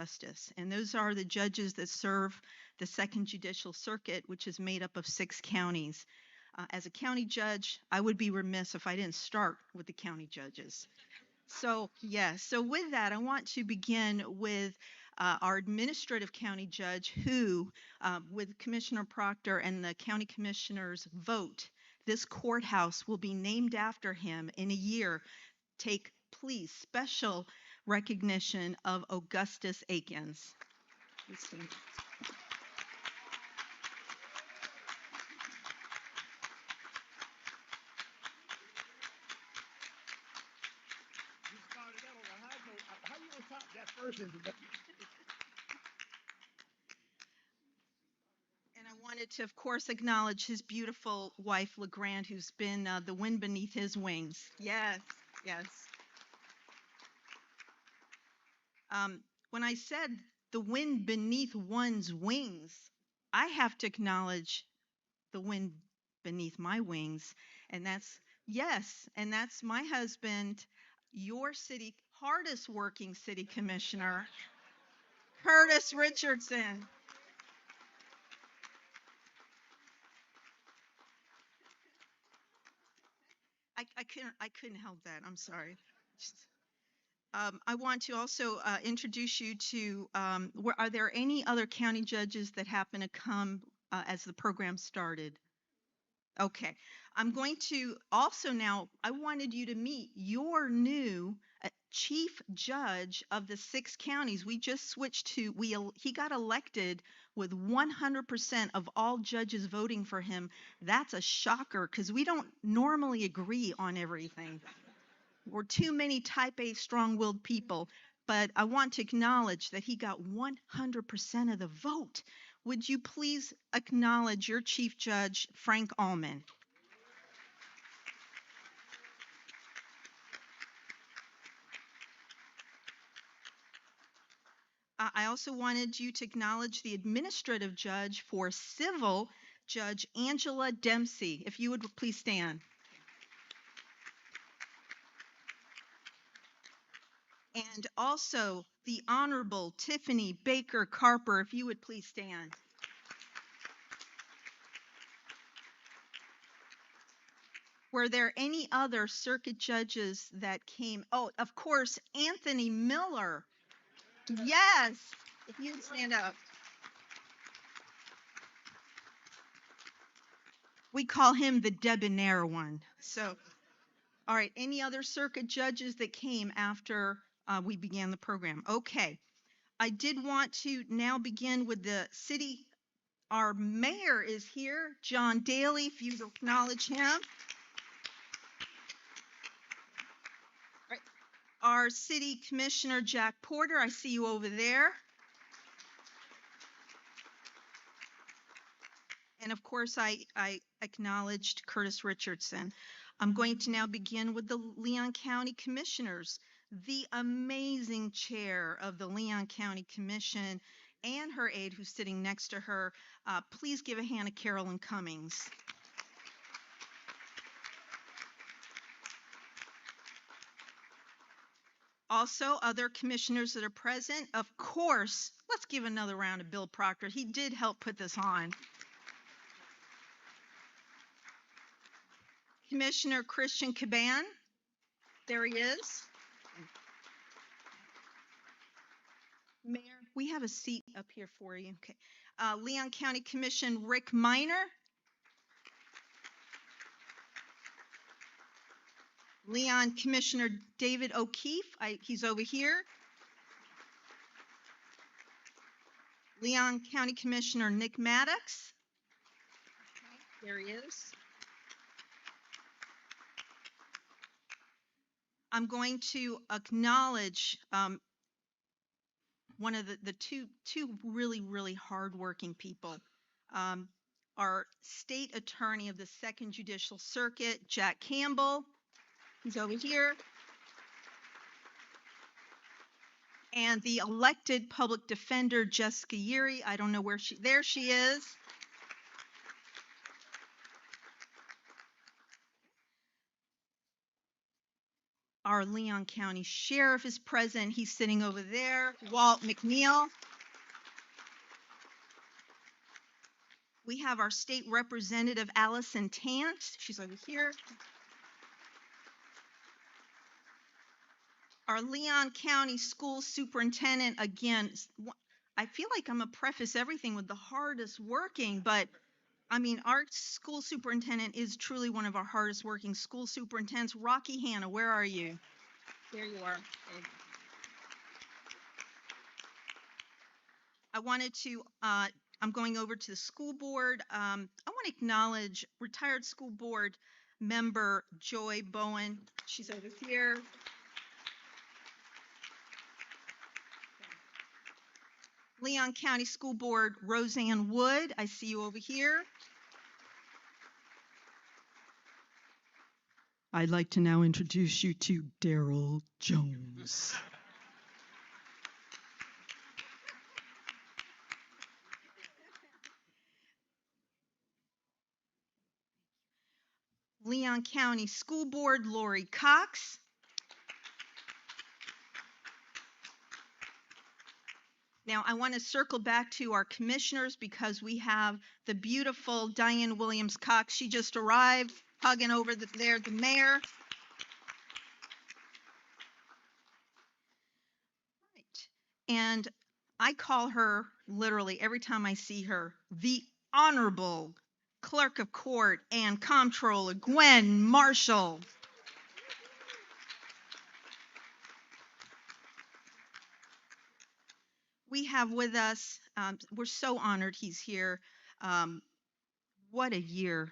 justice. And those are the judges that serve the Second Judicial Circuit, which is made up of 6 counties. As a county judge, I would be remiss if I didn't start with the county judges. So, yes, so with that, I want to begin with our administrative county judge who, with Commissioner Proctor and the county commissioners' vote, this courthouse will be named after him in a year. Take, please, special recognition of Augustus Akins. And I wanted to, of course, acknowledge his beautiful wife, LeGrand, who's been the wind beneath his wings. Yes, yes. When I said the wind beneath one's wings, I have to acknowledge the wind beneath my wings. And that's, yes, and that's my husband, your city, hardest working city commissioner, Curtis Richardson. I couldn't help that. I'm sorry. I want to also introduce you to, are there any other county judges that happen to come as the program started? Okay. I'm going to also now, I wanted you to meet your new chief judge of the 6 counties. We just switched to, he got elected with 100% of all judges voting for him. That's a shocker because we don't normally agree on everything. We're too many type A strong-willed people, but I want to acknowledge that he got 100% of the vote. Would you please acknowledge your Chief Judge, Frank Allman? I also wanted you to acknowledge the administrative judge for civil, Judge Angela Dempsey. If you would please stand. And also the Honorable Tiffany Baker Carper, if you would please stand. Were there any other circuit judges that came? Oh, of course, Anthony Miller. Yes, if you'd stand up. We call him the debonair one. So, all right, any other circuit judges that came after we began the program? Okay, I did want to now begin with the city. Our mayor is here, John Daly, if you'd acknowledge him. Right. Our city commissioner, Jack Porter, I see you over there. And of course, I acknowledged Curtis Richardson. I'm going to now begin with the Leon County Commissioners. The amazing chair of the Leon County Commission and her aide who's sitting next to her. Please give a hand to Carolyn Cummings. Also, other commissioners that are present, of course, let's give another round of Bill Proctor. He did help put this on. Commissioner Christian Caban, there he is. Mayor, we have a seat up here for you. Okay. Leon County Commission, Rick Miner. Leon Commissioner David O'Keefe, he's over here. Leon County Commissioner Nick Maddox. Okay, there he is. I'm going to acknowledge one of the two really hardworking people. Our state attorney of the Second Judicial Circuit, Jack Campbell. He's over here. And the elected public defender, Jessica Yeary. I don't know where there she is. Our Leon County Sheriff is present. He's sitting over there. Walt McNeil. We have our State Representative Allison Tant. She's over here. Our Leon County School Superintendent, again, I feel like I'm going to preface everything with the hardest working, but I mean, our school superintendent is truly one of our hardest working school superintendents. Rocky Hanna, where are you? There you are. I'm going over to the school board. I want to acknowledge retired school board member Joy Bowen. She's over here. Leon County School Board Roseanne Wood, I see you over here. I'd like to now introduce you to Darryl Jones. Leon County School Board Lori Cox. Now, I want to circle back to our commissioners because we have the beautiful Diane Williams Cox. She just arrived, hugging over there, the mayor. Right. And I call her literally every time I see her, the Honorable Clerk of Court and Comptroller Gwen Marshall. We have with us, we're so honored he's here. What a year.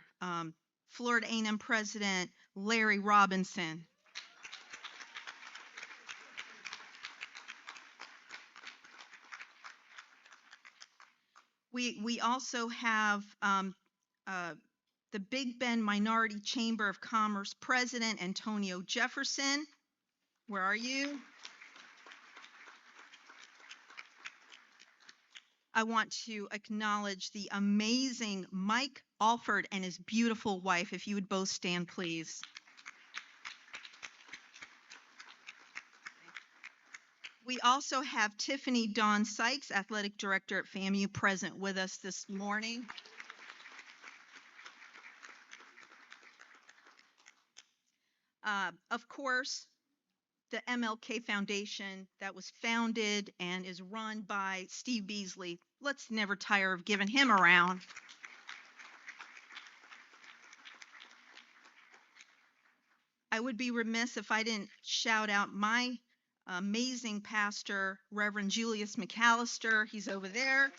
Florida A&M President Larry Robinson. We also have the Big Bend Minority Chamber of Commerce President Antonio Jefferson. Where are you? I want to acknowledge the amazing Mike Alford and his beautiful wife. If you would both stand, please. We also have Tiffani-Dawn Sykes, Athletic Director at FAMU, present with us this morning. Of course, the MLK Foundation that was founded and is run by Steve Beasley. Let's never tire of giving him a round. I would be remiss if I didn't shout out my amazing pastor, Reverend Julius McAllister. He's over there.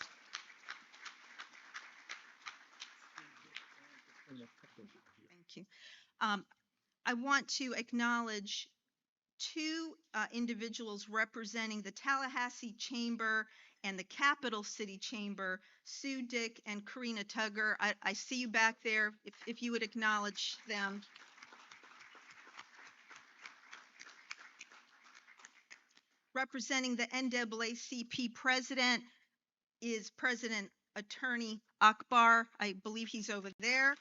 Thank you. I want to acknowledge two individuals representing the Tallahassee Chamber and the Capital City Chamber, Sue Dick and Karina Tugger. I see you back there, if you would acknowledge them. Representing the NAACP president is President Attorney Akbar. I believe he's over there.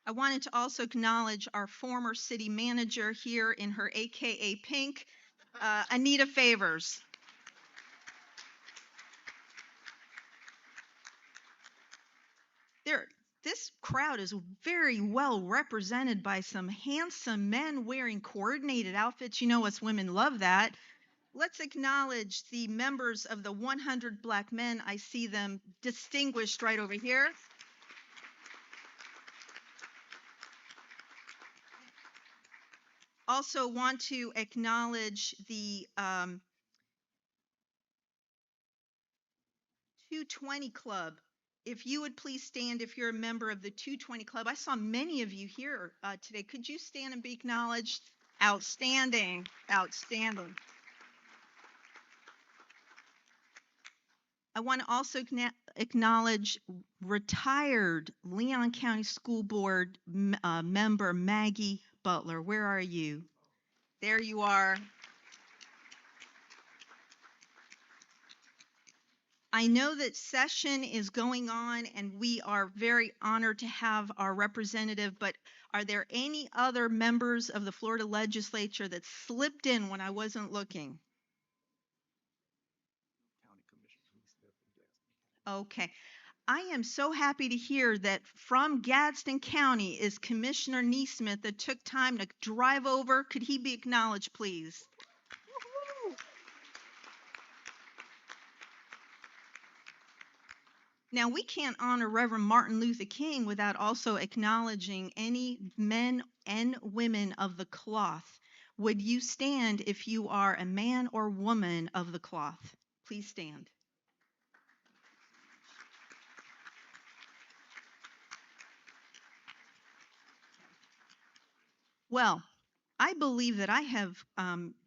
I wanted to also acknowledge our former city manager here in her AKA pink, Anita Favors. This crowd is very well represented by some handsome men wearing coordinated outfits. You know us women love that. Let's acknowledge the members of the 100 Black Men. I see them distinguished right over here. Also want to acknowledge the 220 Club. If you would please stand if you're a member of the 220 Club. I saw many of you here today. Could you stand and be acknowledged? Outstanding, outstanding. I want to also acknowledge retired Leon County School Board member Maggie Butler. Where are you? There you are. I know that session is going on, and we are very honored to have our representative, but are there any other members of the Florida legislature that slipped in when I wasn't looking? Okay. I am so happy to hear that from Gadsden County is Commissioner Neesmith that took time to drive over. Could he be acknowledged, please? Now, we can't honor Reverend Martin Luther King without also acknowledging any men and women of the cloth. Would you stand if you are a man or woman of the cloth? Please stand. Well, I believe that I have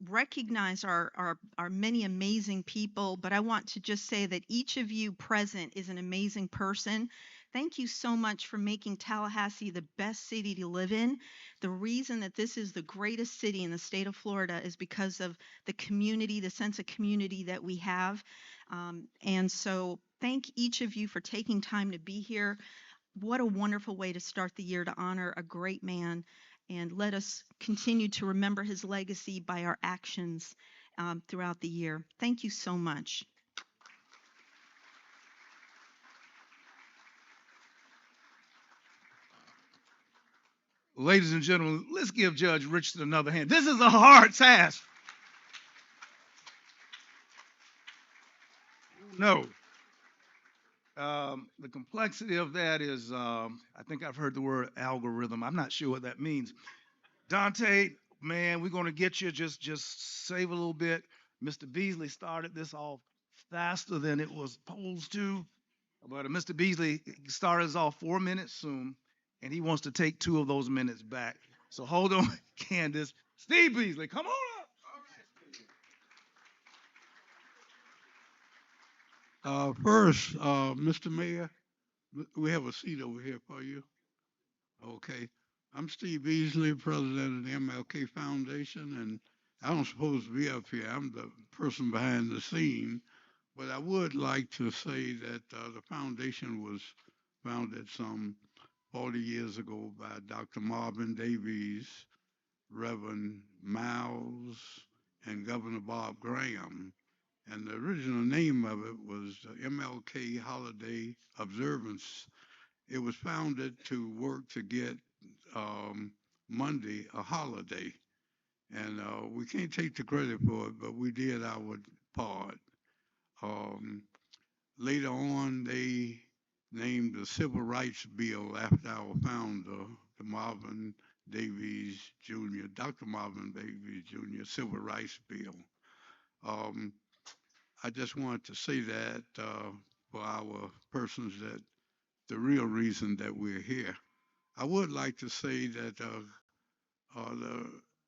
recognized our many amazing people, but I want to just say that each of you present is an amazing person. Thank you so much for making Tallahassee the best city to live in. The reason that this is the greatest city in the state of Florida is because of the community, the sense of community that we have. And so thank each of you for taking time to be here. What a wonderful way to start the year to honor a great man. And let us continue to remember his legacy by our actions throughout the year. Thank you so much. Ladies and gentlemen, let's give Judge Richardson another hand. This is a hard task. No. The complexity of that is, I think I've heard the word algorithm. I'm not sure what that means. Dante, man, we're going to get you. Just save a little bit. Mr. Beasley started this off faster than it was supposed to. But Mr. Beasley started us off 4 minutes soon, and he wants to take 2 of those minutes back. So hold on, Candace. Steve Beasley, come on up. First, Mr. Mayor, we have a seat over here for you. Okay. I'm Steve Beasley, president of the MLK Foundation, and I don't supposed to be up here. I'm the person behind the scene. But I would like to say that the foundation was founded some 40 years ago by Dr. Marvin Davies, Reverend Miles, and Governor Bob Graham. And the original name of it was the MLK Holiday Observance. It was founded to work to get um, Monday a holiday. And we can't take the credit for it, but we did our part. Um, Later on, they named the Civil Rights Bill after our founder, the Marvin Davies Jr., Dr. Marvin Davies Jr. Civil Rights Bill. Um, I just wanted to say that for our persons that the real reason that we're here. I would like to say that the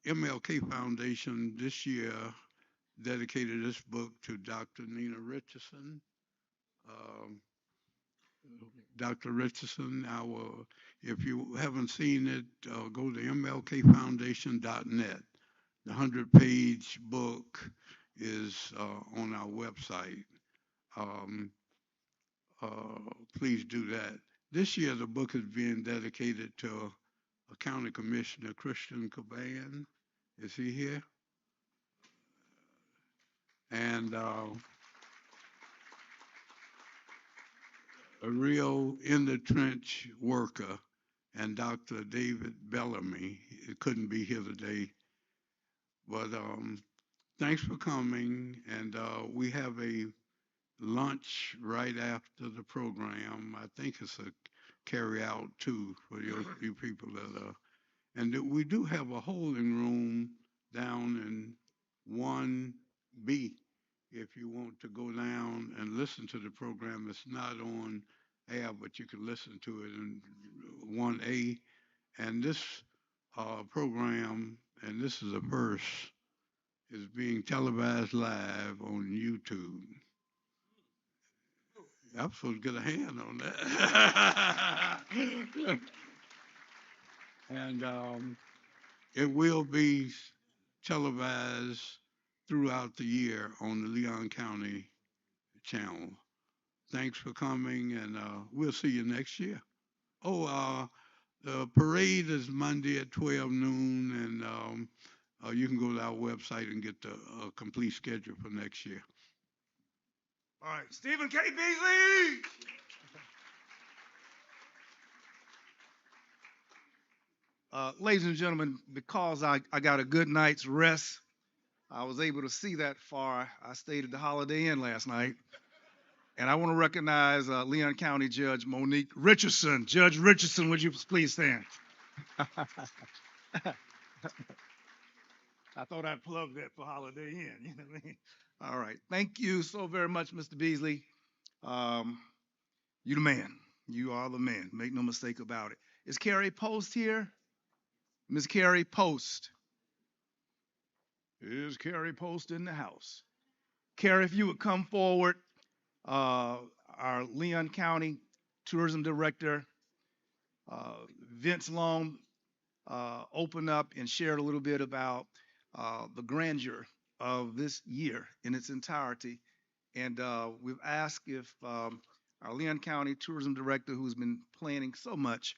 MLK Foundation this year dedicated this book to Dr. Nina Richardson. Um, Dr. Richardson, if you haven't seen it, go to mlkfoundation.net. The 100-page book is on our website. Um, Please do that. This year, the book is being dedicated to a County Commissioner, Christian Caban. Is he here? And a real in the trench worker, and Dr. David Bellamy. He couldn't be here today, but thanks for coming. And we have a lunch right after the program. I think it's a carry out too for you people that are. And we do have a holding room down in 1B if you want to go down and listen to the program. It's not on air, but you can listen to it in 1A. And this program, and this is a first, is being televised live on YouTube. I'm supposed to get a hand on that. And it will be televised throughout the year on the Leon County channel. thanks for coming, and we'll see you next year. Oh, the parade is Monday at 12 noon, and you can go to our website and get the complete schedule for next year. All right, Stephen K. Beasley. Ladies and gentlemen, because I got a good night's rest, I was able to see that far. I stayed at the Holiday Inn last night. And I want to recognize Leon County Judge Monique Richardson. Judge Richardson, would you please stand? I thought I'd plug that for Holiday Inn. You know what I mean? All right. Thank you so very much, Mr. Beasley. You the man. You are the man. Make no mistake about it. Is Carrie Post here? Miss Carrie Post. Is Carrie Post in the house? Carrie, if you would come forward. Our Leon County Tourism Director, Vince Long, opened up and shared a little bit about the grandeur of this year in its entirety. And we've asked if our Leon County Tourism Director, who's been planning so much,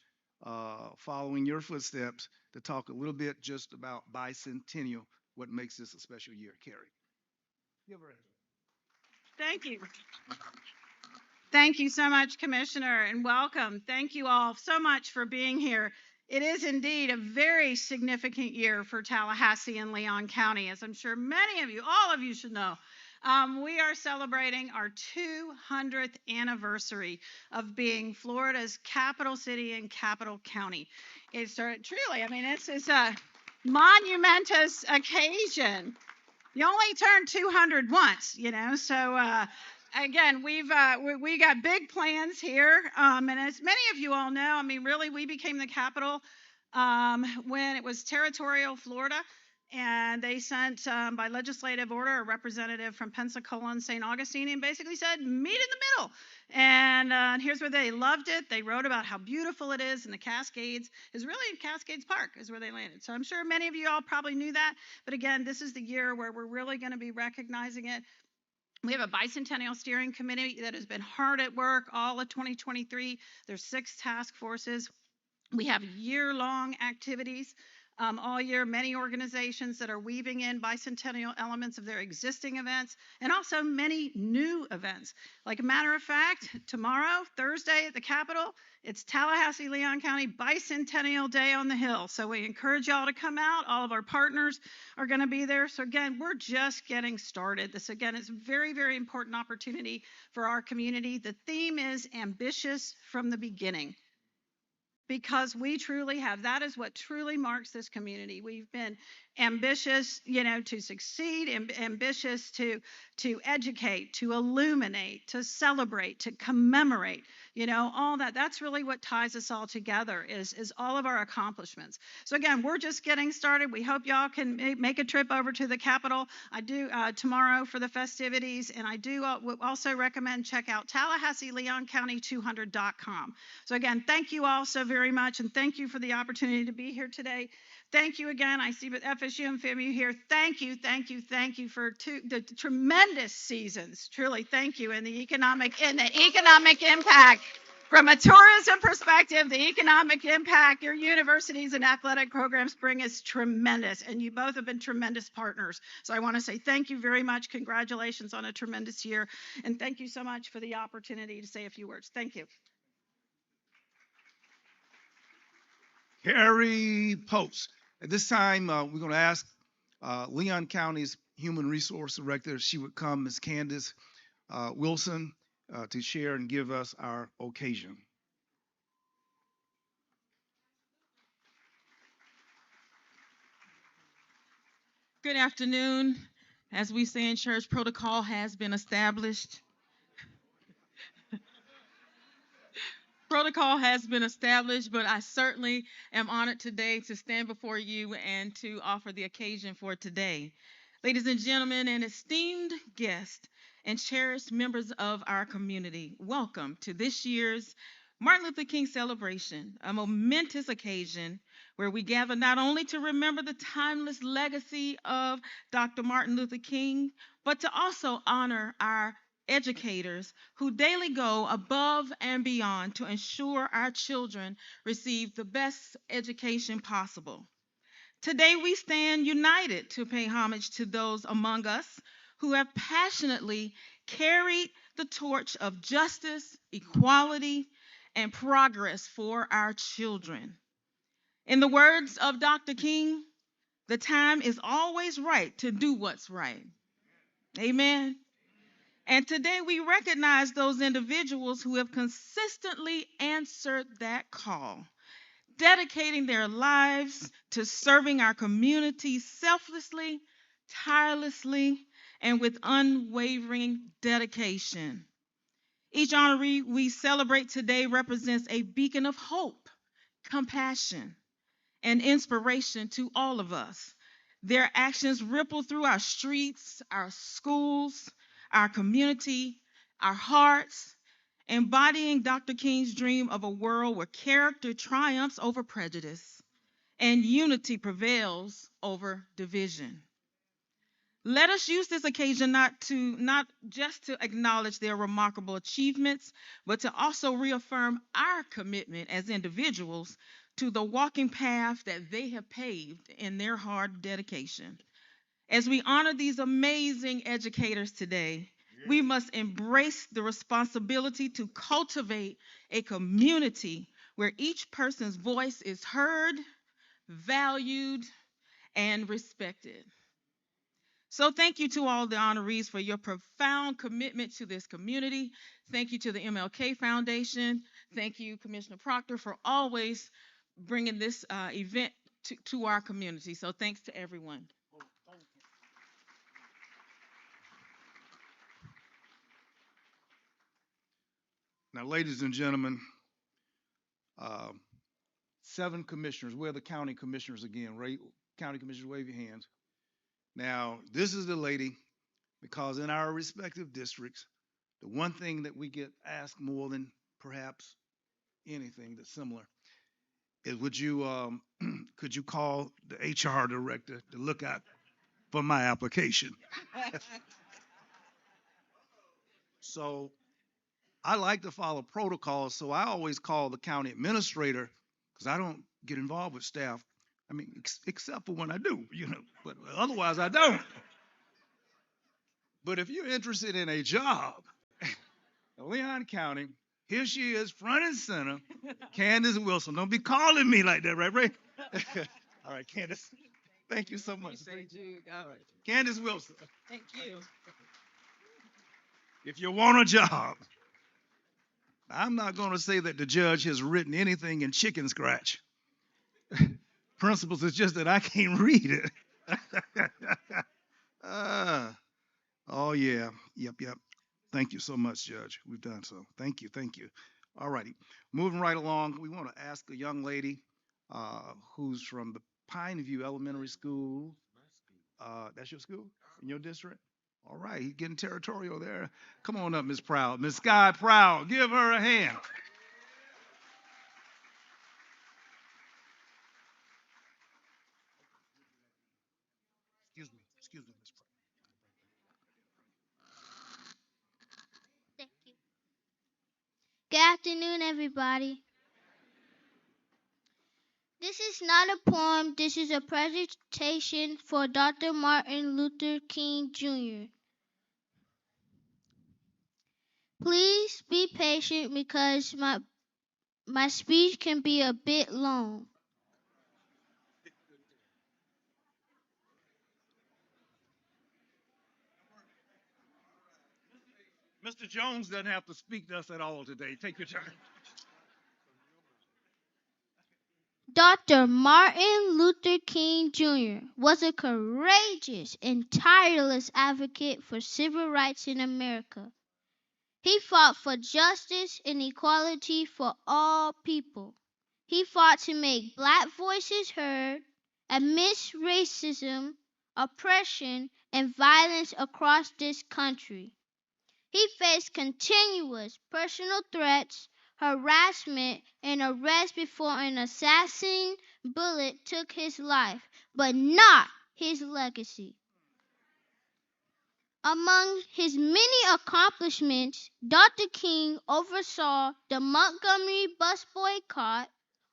following your footsteps, to talk a little bit just about Bicentennial, what makes this a special year. Carrie. Give her a Thank you. Thank you so much, Commissioner, and welcome. Thank you all so much for being here. It is indeed a very significant year for Tallahassee and Leon County, as I'm sure many of you, all of you should know. We are celebrating our 200th anniversary of being Florida's capital city and capital county. It's truly, I mean, this is a monumentous occasion. You only turn 200 once, you know, so again, we got big plans here, and as many of you all know, I mean, really, we became the capital when it was territorial Florida, and they sent, by legislative order, a representative from Pensacola and St. Augustine, and basically said, meet in the middle. And here's where they loved it. They wrote about how beautiful it is, and the Cascades is really in Cascades Park is where they landed. So I'm sure many of you all probably knew that, but again, this is the year where we're really going to be recognizing it. We have a Bicentennial Steering Committee that has been hard at work all of 2023. There's 6 task forces. We have year-long activities all year, many organizations that are weaving in bicentennial elements of their existing events, and also many new events. Like a matter of fact, tomorrow, Thursday at the Capitol, it's Tallahassee Leon County Bicentennial Day on the Hill. So we encourage y'all to come out. All of our partners are going to be there. So again, we're just getting started. This again is a very, very important opportunity for our community. The theme is ambitious from the beginning. Because we truly have, that is what truly marks this community. We've been ambitious, you know, to succeed, ambitious to educate, to illuminate, to celebrate, to commemorate, you know, all that. That's really what ties us all together is all of our accomplishments. So again, we're just getting started. We hope y'all can make a trip over to the Capitol. I do tomorrow for the festivities, and I do also recommend check out TallahasseeLeonCounty200.com. So again, thank you all so very much, and thank you for the opportunity to be here today. Thank you again. I see FSU and FAMU here. Thank you for the tremendous seasons. Truly, thank you. And the economic impact from a tourism perspective, the economic impact your universities and athletic programs bring is tremendous. And you both have been tremendous partners. So I want to say thank you very much. Congratulations on a tremendous year. And thank you so much for the opportunity to say a few words. Thank you. Carrie Post. At this time, we're going to ask Leon County's Human Resource Director if she would come, Ms. Candace Wilson, to share and give us our occasion. Good afternoon. As we say in church, protocol has been established. Protocol has been established, but I certainly am honored today to stand before you and to offer the occasion for today. Ladies and gentlemen, and esteemed guests and cherished members of our community, welcome to this year's Martin Luther King celebration, a momentous occasion where we gather not only to remember the timeless legacy of Dr. Martin Luther King, but to also honor our educators who daily go above and beyond to ensure our children receive the best education possible. Today, we stand united to pay homage to those among us who have passionately carried the torch of justice, equality, and progress for our children. In the words of Dr. King, the time is always right to do what's right. Amen. And today we recognize those individuals who have consistently answered that call, dedicating their lives to serving our community selflessly, tirelessly, and with unwavering dedication. Each honoree we celebrate today represents a beacon of hope, compassion, and inspiration to all of us. Their actions ripple through our streets, our schools, our community, our hearts, embodying Dr. King's dream of a world where character triumphs over prejudice and unity prevails over division. Let us use this occasion not just to acknowledge their remarkable achievements, but to also reaffirm our commitment as individuals to the walking path that they have paved in their hard dedication. As we honor these amazing educators today, we must embrace the responsibility to cultivate a community where each person's voice is heard, valued, and respected. So thank you to all the honorees for your profound commitment to this community. Thank you to the MLK Foundation. Thank you, Commissioner Proctor, for always bringing this event to our community. So thanks to everyone. Now, ladies and gentlemen, uh, 7 commissioners. We're the county commissioners again. Right? County commissioners, wave your hands. Now, this is the lady, because in our respective districts, the one thing that we get asked more than perhaps anything that's similar is, would you could you call the HR director to look out for my application? So I like to follow protocols, so I always call the county administrator because I don't get involved with staff. I mean, except for when I do, but otherwise I don't. But if you're interested in a job in Leon County, here she is, front and center, Candace Wilson. Don't be calling me like that, right, Ray? All right, Candace. Thank you so much. All right. Candace Wilson. Thank you. If you want a job, I'm not going to say that the judge has written anything in chicken scratch. Principles, it's just that I can't read it. Oh, yeah. Yep. Thank you so much, Judge. We've done so. Thank you. All righty. Moving right along, we want to ask a young lady who's from the Pineview Elementary School. That's your school in your district? All right, he's getting territorial there. Come on up, Miss Proud. Miss Sky Proud. Give her a hand. Excuse me, Miss Proud. Thank you. Good afternoon, everybody. This is not a poem, this is a presentation for Dr. Martin Luther King Jr. Please be patient because my speech can be a bit long. Mr. Jones doesn't have to speak to us at all today. Take your time. Dr. Martin Luther King Jr. was a courageous and tireless advocate for civil rights in America. He fought for justice and equality for all people. He fought to make Black voices heard amidst racism, oppression, and violence across this country. He faced continuous personal threats, harassment, and arrest before an assassin bullet took his life, but not his legacy. Among his many accomplishments, Dr. King oversaw the Montgomery bus boycott,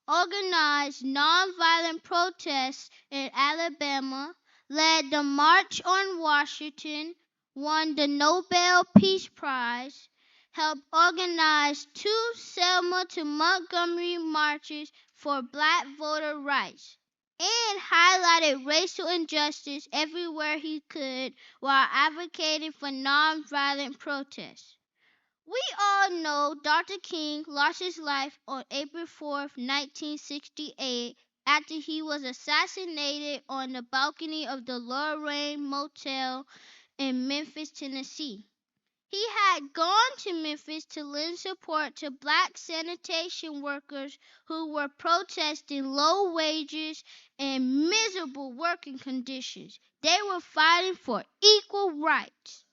organized nonviolent protests in Alabama, led the March on Washington, won the Nobel Peace Prize, helped organize two Selma to Montgomery marches for black voter rights, and highlighted racial injustice everywhere he could while advocating for nonviolent protests. We all know Dr. King lost his life on April 4, 1968, after he was assassinated on the balcony of the Lorraine Motel in Memphis, Tennessee. He had gone to Memphis to lend support to black sanitation workers who were protesting low wages and miserable working conditions. They were fighting for equal rights.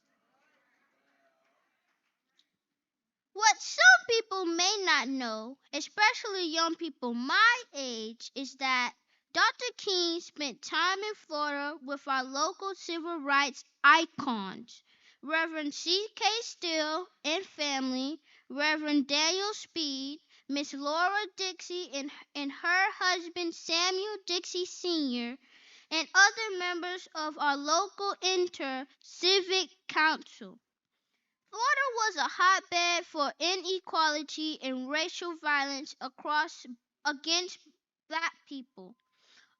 What some people may not know, especially young people my age, is that Dr. King spent time in Florida with our local civil rights icons, Reverend C.K. Steele and family, Reverend Daniel Speed, Miss Laura Dixie and her husband Samuel Dixie Sr., and other members of our local Inter-Civic Council. Florida was a hotbed for inequality and racial violence against black people.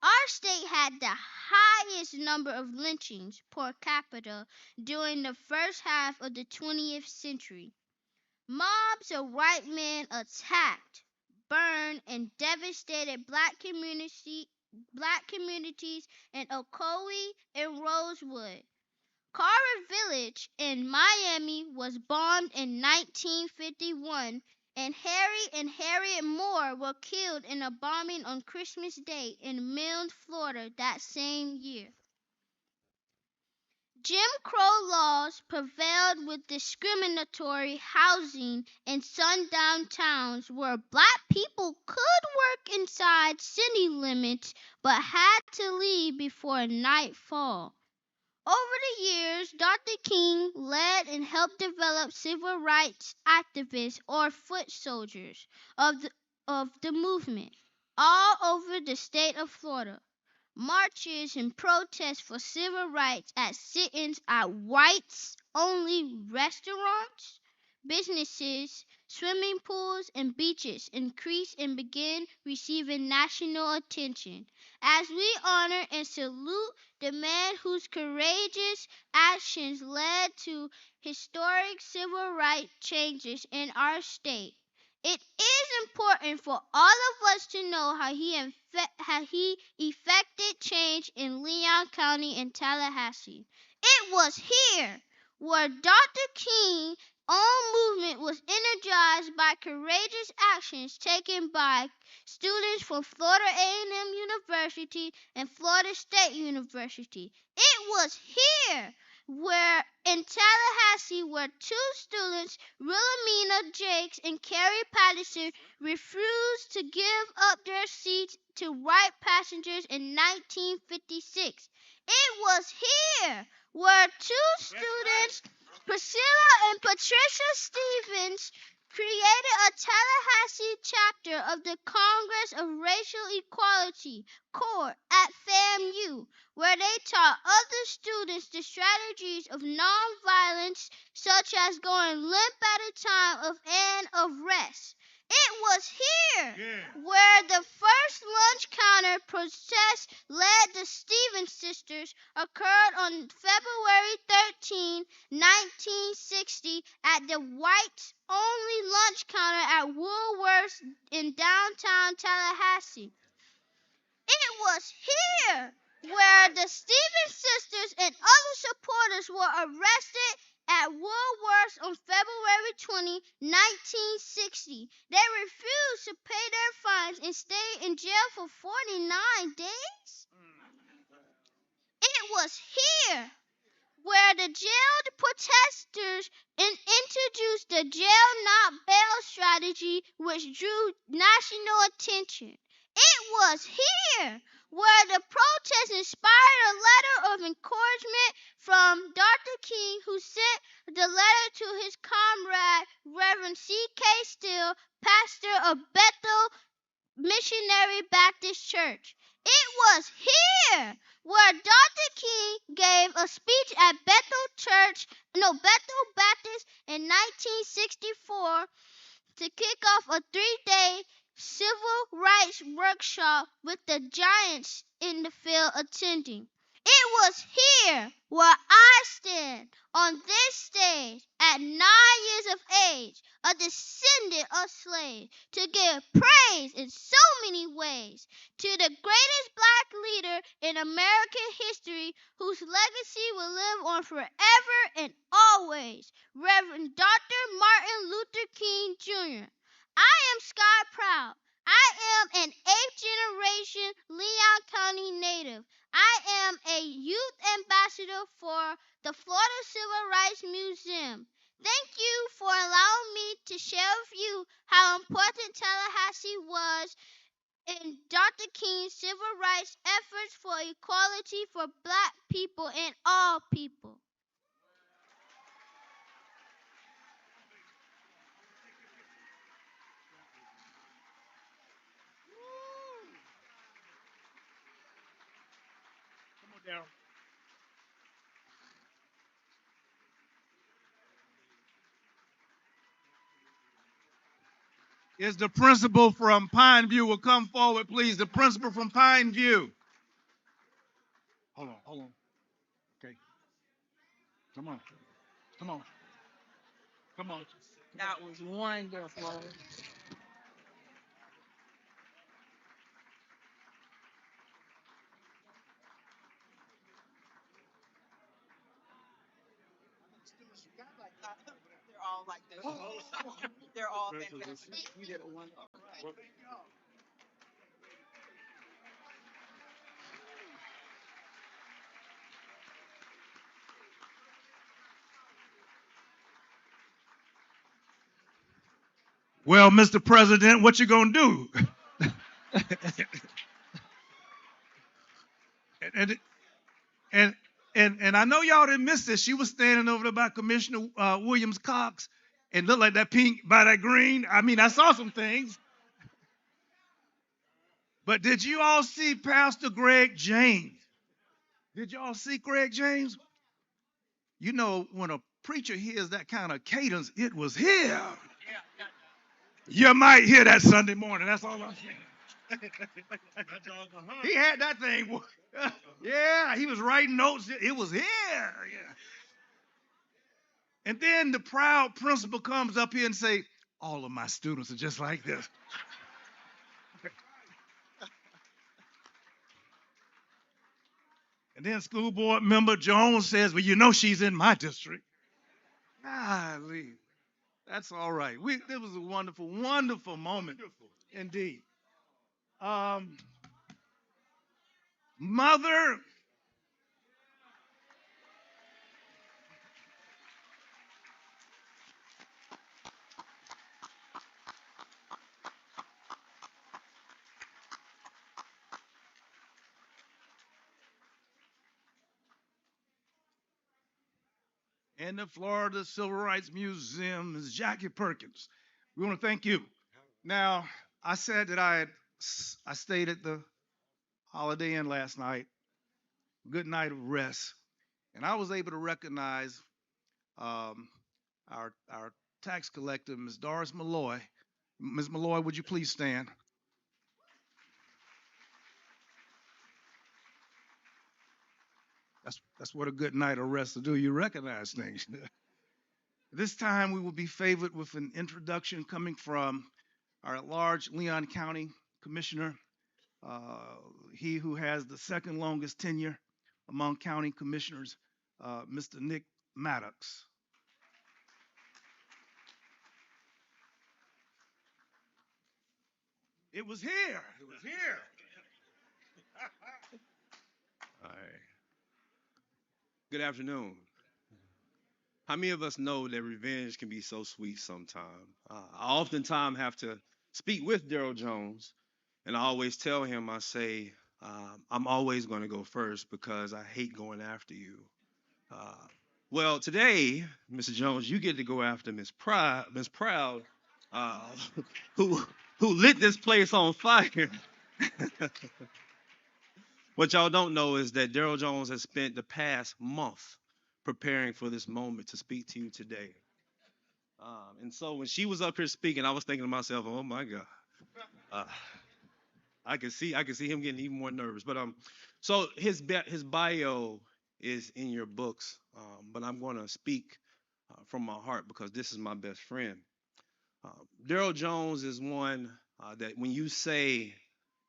Our state had the highest number of lynchings per capita during the first half of the 20th century. Mobs of white men attacked, burned, and devastated black communities in Ocoee and Rosewood. Carver Village in Miami was bombed in 1951, and Harry and Harriet Moore were killed in a bombing on Christmas Day in Milnes, Florida that same year. Jim Crow laws prevailed with discriminatory housing in sundown towns where black people could work inside city limits but had to leave before nightfall. Over the years, Dr. King led and helped develop civil rights activists or foot soldiers of the movement all over the state of Florida. Marches and protests for civil rights at sit-ins at whites-only restaurants, businesses, swimming pools, and beaches increased and began receiving national attention. As we honor and salute the man whose courageous actions led to historic civil rights changes in our state, it is important for all of us to know how he effected change in Leon County and Tallahassee. It was here where Dr. King's own movement was energized by courageous actions taken by students from Florida A&M University and Florida State University. It was here where in Tallahassee where two students, Wilhelmina Jakes and Carrie Patterson, refused to give up their seats to white passengers in 1956. It was here where two students, Priscilla and Patricia Stevens, created a Tallahassee chapter of the Congress of Racial Equality, CORE, at FAMU, where they taught other students the strategies of nonviolence, such as going limp at a time and of rest. It was here where the first lunch counter protest led the Stevens sisters occurred on February 13, 1960 at the whites-only lunch counter at Woolworth's in downtown Tallahassee. It was here where the Stevens sisters and other supporters were arrested at Woolworth's on February 20, 1960. They refused to pay their fines and stayed in jail for 49 days. It was here where the jailed protesters introduced the jail not bail strategy, which drew national attention. It was here where the protest inspired a letter of encouragement from Dr. King, who sent the letter to his comrade, Reverend C.K. Steele, pastor of Bethel Missionary Baptist Church. It was here where Dr. King gave a speech at Bethel Baptist in 1964 to kick off a 3-day civil rights workshop with the giants in the field attending. It was here where I stand on this stage at 9 years of age, a descendant of slaves, to give praise in so many ways to the greatest black leader in American history whose legacy will live on forever and always, Reverend Dr. Martin Luther King Jr. I am sky proud. I am an 8th generation Leon County native. I am a youth ambassador for the Florida Civil Rights Museum. Thank you for allowing me to share with you how important Tallahassee was in Dr. King's civil rights efforts for equality for black people and all people. Come on, Darryl. Is the principal from Pineview will come forward, please? The principal from Pineview. Hold on. Okay. Come on. Come on. Come on. That was wonderful. They're all like this. They're all fantastic. You did a wonderful. Well, Mr. President, what you gonna do? and, and and I know y'all didn't miss this. She was standing over there by Commissioner Williams Cox and looked like that pink by that green. I mean, I saw some things. But did you all see Pastor Greg James? Did y'all see Greg James? You know, when a preacher hears that kind of cadence, it was here. You might hear that Sunday morning. That's all I'm saying. He had that thing. Yeah, he was writing notes. It was here. Yeah. And then the proud principal comes up here and say, all of my students are just like this. And then school board member Jones says, well, you know she's in my district. Golly, that's all right. It was a wonderful, wonderful moment. Indeed. Mother, and the Florida Civil Rights Museum, Ms. Jackie Perkins. We want to thank you. Now, I said that I stayed at the Holiday Inn last night, good night of rest, and I was able to recognize our tax collector, Ms. Doris Malloy. Ms. Malloy, would you please stand? That's what a good night of rest will do. You recognize things. This time we will be favored with an introduction coming from our at-large Leon County Commissioner, he who has the second longest tenure among county commissioners, Mr. Nick Maddox. It was here. It was here. All right. Good afternoon. How many of us know that revenge can be so sweet sometimes? I oftentimes have to speak with Darryl Jones, and I always tell him, I say, I'm always going to go first because I hate going after you. Well, today, Mr. Jones, you get to go after Miss Proud, uh, who who lit this place on fire. What y'all don't know is that Darryl Jones has spent the past month preparing for this moment to speak to you today. And so when she was up here speaking, I was thinking to myself, "Oh my God, uh, I can see him getting even more nervous." But so his bio is in your books, but I'm going to speak from my heart because this is my best friend. Uh, Darryl Jones is one that when you say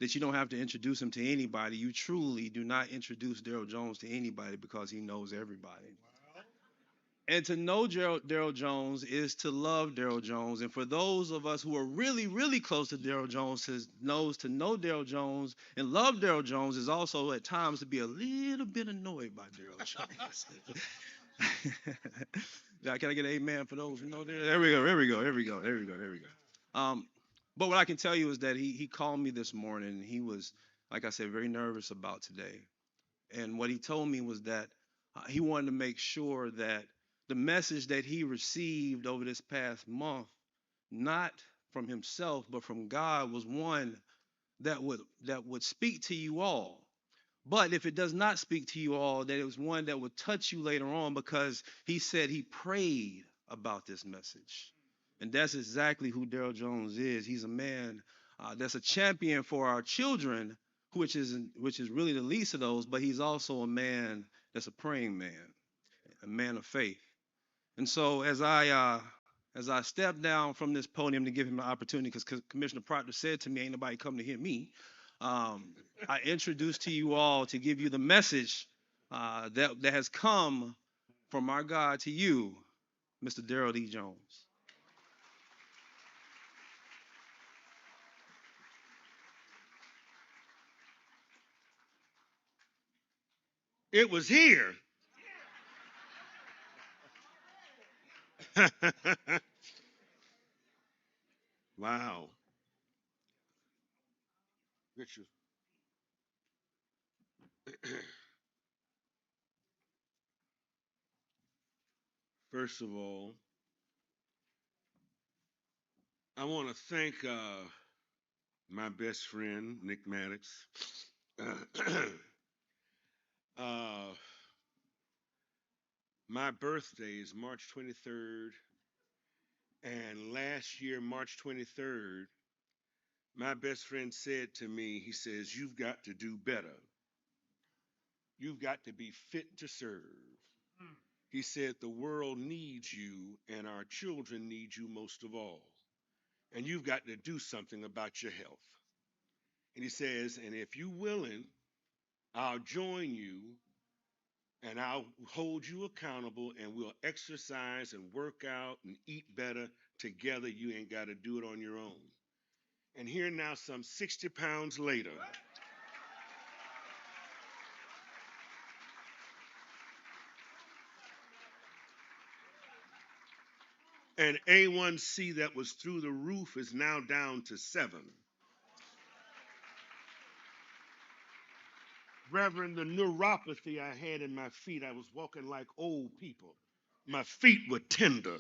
that you don't have to introduce him to anybody, you truly do not introduce Darryl Jones to anybody because he knows everybody. And to know Darryl Jones is to love Darryl Jones. And for those of us who are really, really close to Darryl Jones, knows to know Darryl Jones and love Darryl Jones is also at times to be a little bit annoyed by Darryl Jones. Now, can I get an amen for those who know Darryl? There we go, there we go, there we go, there we go, there we go. But what I can tell you is that he called me this morning. He was, like I said, very nervous about today. And what he told me was that he wanted to make sure that the message that he received over this past month, not from himself, but from God, was one that would speak to you all. But if it does not speak to you all, that it was one that would touch you later on because he said he prayed about this message. And that's exactly who Darryl Jones is. He's a man that's a champion for our children, which is really the least of those, but he's also a man that's a praying man, a man of faith. And so as I step down from this podium to give him an opportunity, because Commissioner Proctor said to me, "Ain't nobody come to hear me." I introduce to you all to give you the message that has come from our God to you, Mr. Darryl D. Jones. It was here. Wow. Get you. First of all, I want to thank my best friend, Nick Maddox. uh, my birthday is March 23rd, and last year, March 23rd, my best friend said to me, he says, "You've got to do better. You've got to be fit to serve." He said, "The world needs you, and our children need you most of all. And you've got to do something about your health." And he says, "And if you're willing, I'll join you and I'll hold you accountable and we'll exercise and work out and eat better together. You ain't got to do it on your own." And here now, some 60 pounds later, an A1C that was through the roof is now down to 7. Reverend, the neuropathy I had in my feet, I was walking like old people. My feet were tender.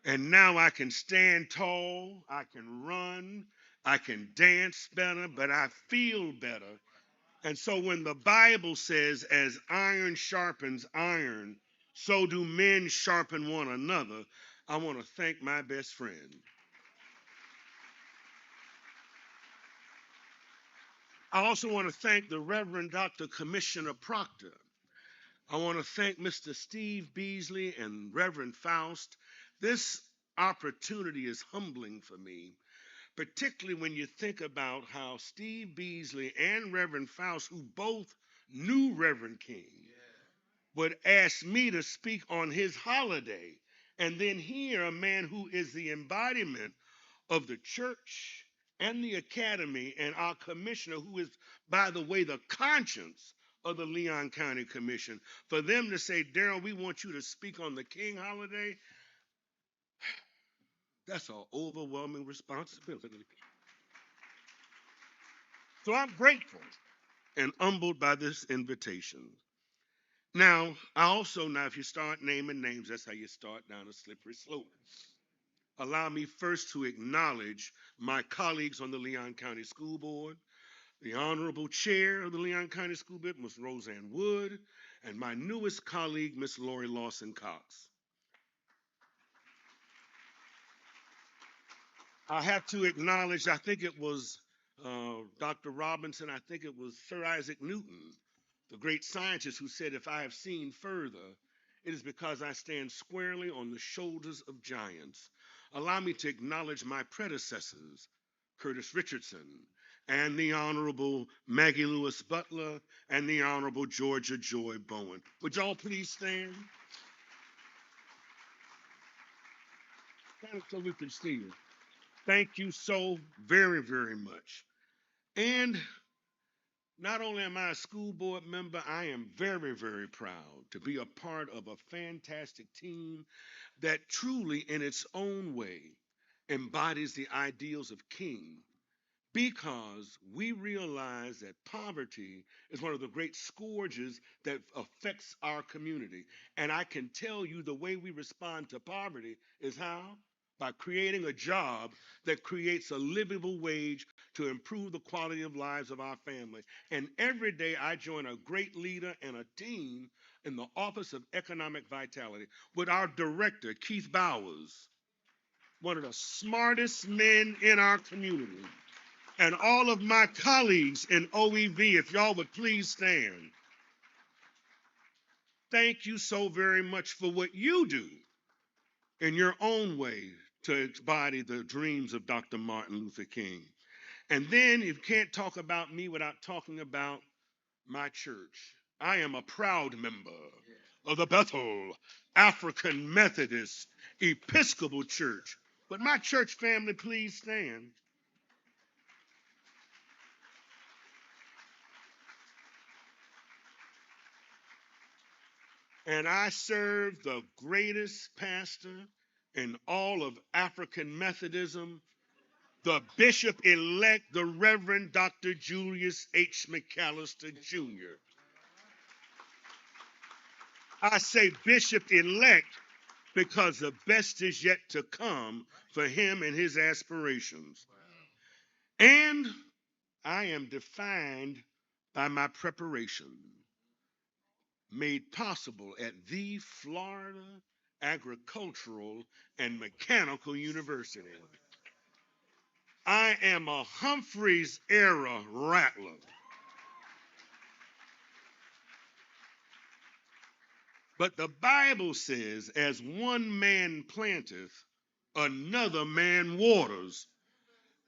And now I can stand tall, I can run, I can dance better, but I feel better. And so when the Bible says, "As iron sharpens iron, so do men sharpen one another," I want to thank my best friend. I also want to thank the Reverend Dr. Commissioner Proctor. I want to thank Mr. Steve Beasley and Reverend Faust. This opportunity is humbling for me, particularly when you think about how Steve Beasley and Reverend Faust, who both knew Reverend King, would ask me to speak on his holiday. And then here, a man who is the embodiment of the church and the academy and our commissioner, who is, by the way, the conscience of the Leon County Commission, for them to say, "Darryl, we want you to speak on the King holiday," that's an overwhelming responsibility. So I'm grateful and humbled by this invitation. Now, if you start naming names, that's how you start down a slippery slope. Allow me first to acknowledge my colleagues on the Leon County School Board, the Honorable Chair of the Leon County School Board, Ms. Roseanne Wood, and my newest colleague, Ms. Lori Lawson Cox. I have to acknowledge, I think it was Dr. Robinson, I think it was Sir Isaac Newton, the great scientist, who said, if I have seen further, it is because I stand squarely on the shoulders of giants. Allow me to acknowledge my predecessors, Curtis Richardson, and the Honorable Maggie Lewis Butler, and the Honorable Georgia Joy Bowen. Would y'all please stand? Stand so we can see you. Thank you so very, very much. And not only am I a school board member, I am very, very proud to be a part of a fantastic team that truly, in its own way, embodies the ideals of King, because we realize that poverty is one of the great scourges that affects our community. And I can tell you the way we respond to poverty is how? By creating a job that creates a livable wage to improve the quality of lives of our family. And every day I join a great leader and a team in the Office of Economic Vitality with our director, Keith Bowers, one of the smartest men in our community, and all of my colleagues in OEV, if y'all would please stand. Thank you so very much for what you do in your own way to embody the dreams of Dr. Martin Luther King. And then you can't talk about me without talking about my church. I am a proud member of the Bethel African Methodist Episcopal Church. Would my church family please stand? And I serve the greatest pastor in all of African Methodism, the Bishop-elect, the Reverend Dr. Julius H. McAllister Jr. I say Bishop-elect because the best is yet to come for him and his aspirations. And I am defined by my preparation, made possible at the Florida Agricultural and Mechanical University. I am a Humphreys era rattler. But the Bible says, as one man planteth, another man waters,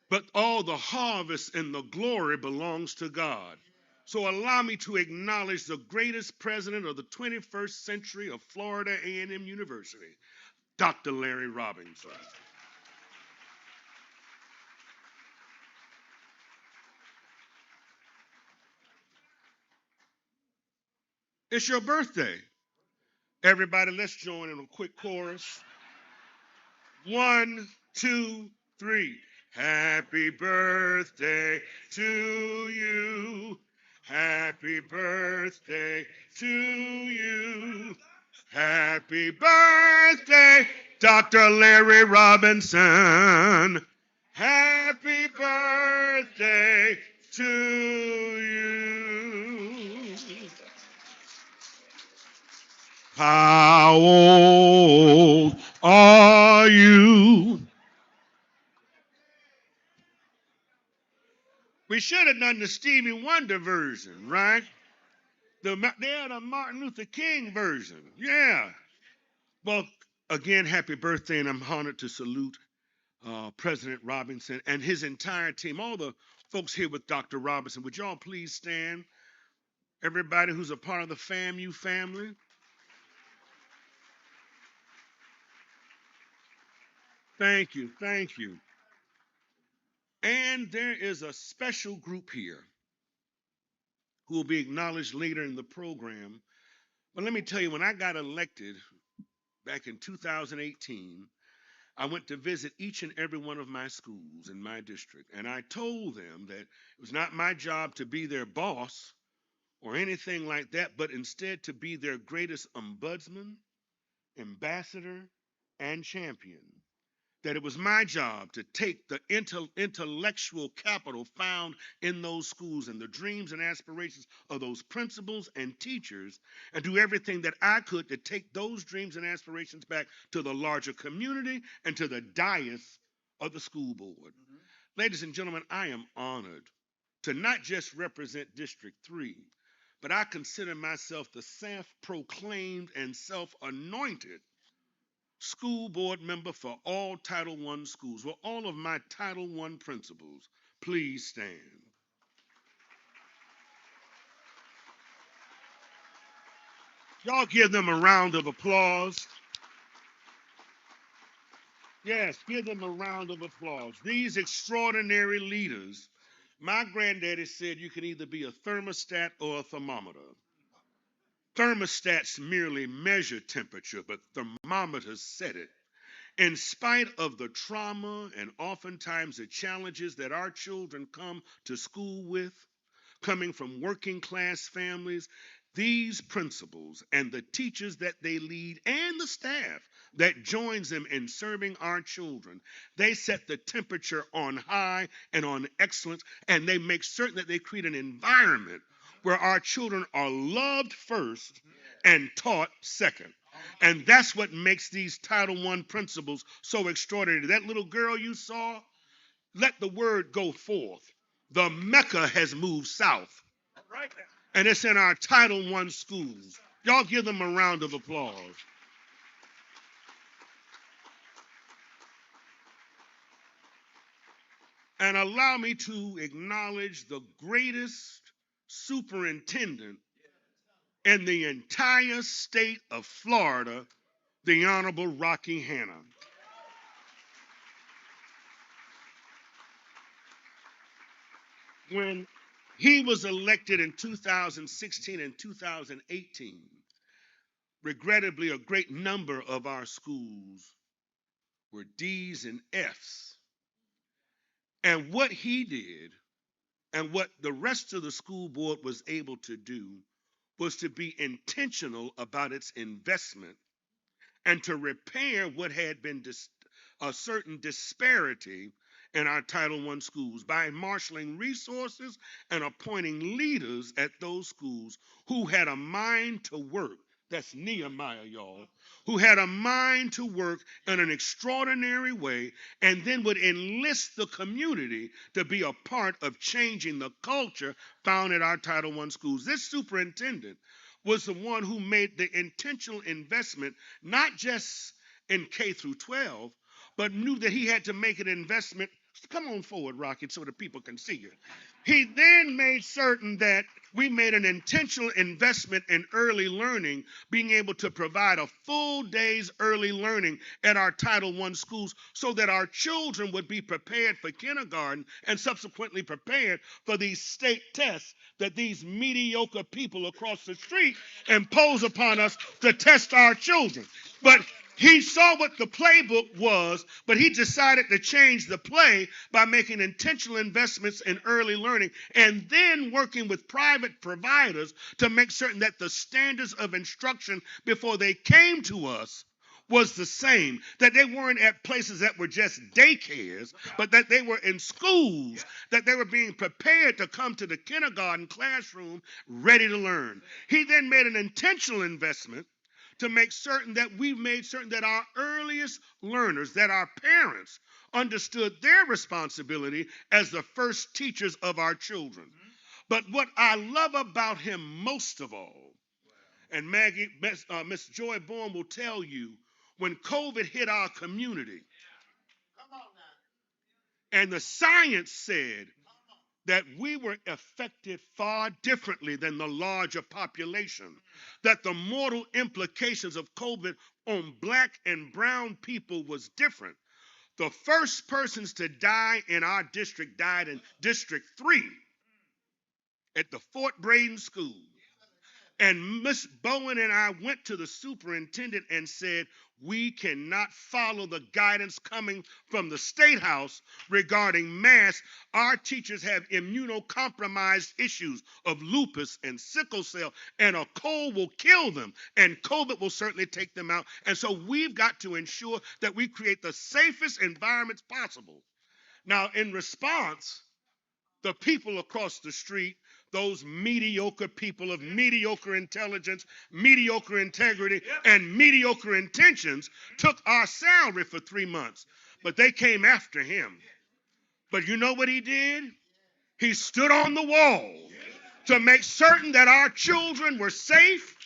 but all the harvest and the glory belongs to God. So allow me to acknowledge the greatest president of the 21st century of Florida A&M University, Dr. Larry Robinson. It's your birthday. Everybody, let's join in a quick chorus. 1, 2, 3. Happy birthday to you. Happy birthday to you. Happy birthday, Dr. Larry Robinson. Happy birthday to you. How old are you? We should have done the Stevie Wonder version, right? They're the Martin Luther King version. Yeah. Well, again, happy birthday, and I'm honored to salute President Robinson and his entire team, all the folks here with Dr. Robinson. Would y'all please stand? Everybody who's a part of the FAMU family. Thank you, thank you. And there is a special group here who will be acknowledged later in the program. But let me tell you, when I got elected back in 2018, I went to visit each and every one of my schools in my district, and I told them that it was not my job to be their boss, or anything like that, but instead to be their greatest ombudsman, ambassador, and champion. That it was my job to take the intellectual capital found in those schools and the dreams and aspirations of those principals and teachers and do everything that I could to take those dreams and aspirations back to the larger community and to the dais of the school board. Ladies and gentlemen, I am honored to not just represent District 3, but I consider myself the self-proclaimed and self-anointed school board member for all Title I schools. Will all of my Title I principals please stand? Y'all give them a round of applause. Yes, give them a round of applause. These extraordinary leaders, my granddaddy said you can either be a thermostat or a thermometer. Thermostats merely measure temperature, but thermometers set it. In spite of the trauma and oftentimes the challenges that our children come to school with, coming from working class families, these principals and the teachers that they lead and the staff that joins them in serving our children, they set the temperature on high and on excellence, and they make certain that they create an environment where our children are loved first and taught second. And that's what makes these Title I principles so extraordinary. That little girl you saw, let the word go forth. The Mecca has moved south. And it's in our Title I schools. Y'all give them a round of applause. And allow me to acknowledge the greatest superintendent in the entire state of Florida, the Honorable Rocky Hanna. When he was elected in 2016 and 2018, regrettably, a great number of our schools were D's and F's. And what he did and what the rest of the school board was able to do was to be intentional about its investment and to repair what had been a certain disparity in our Title I schools by marshaling resources and appointing leaders at those schools who had a mind to work. That's Nehemiah, y'all, who had a mind to work in an extraordinary way and then would enlist the community to be a part of changing the culture found at our Title I schools. This superintendent was the one who made the intentional investment, not just in K through 12, but knew that he had to make an investment. Come on forward, Rocket, so the people can see you. He then made certain that we made an intentional investment in early learning, being able to provide a full day's early learning at our Title I schools so that our children would be prepared for kindergarten and subsequently prepared for these state tests that these mediocre people across the street impose upon us to test our children. But he saw what the playbook was, but he decided to change the play by making intentional investments in early learning and then working with private providers to make certain that the standards of instruction before they came to us was the same, that they weren't at places that were just daycares, but that they were in schools, that they were being prepared to come to the kindergarten classroom ready to learn. He then made an intentional investment to make certain that we made certain that our earliest learners, that our parents understood their responsibility as the first teachers of our children. But what I love about him most of all, and Maggie, Miss Joy Bourne will tell you, when COVID hit our community, and the science said that we were affected far differently than the larger population, that the mortal implications of COVID on black and brown people was different. The first persons to die in our district died in District 3 at the Fort Braden School. And Miss Bowen and I went to the superintendent and said, we cannot follow the guidance coming from the State House regarding masks. Our teachers have immunocompromised issues of lupus and sickle cell, and a cold will kill them, and COVID will certainly take them out. And so we've got to ensure that we create the safest environments possible. Now, in response, the people across the street, those mediocre people of mediocre intelligence, mediocre integrity, and mediocre intentions, took our salary for 3 months. But they came after him. But you know what he did? He stood on the wall to make certain that our children were safe,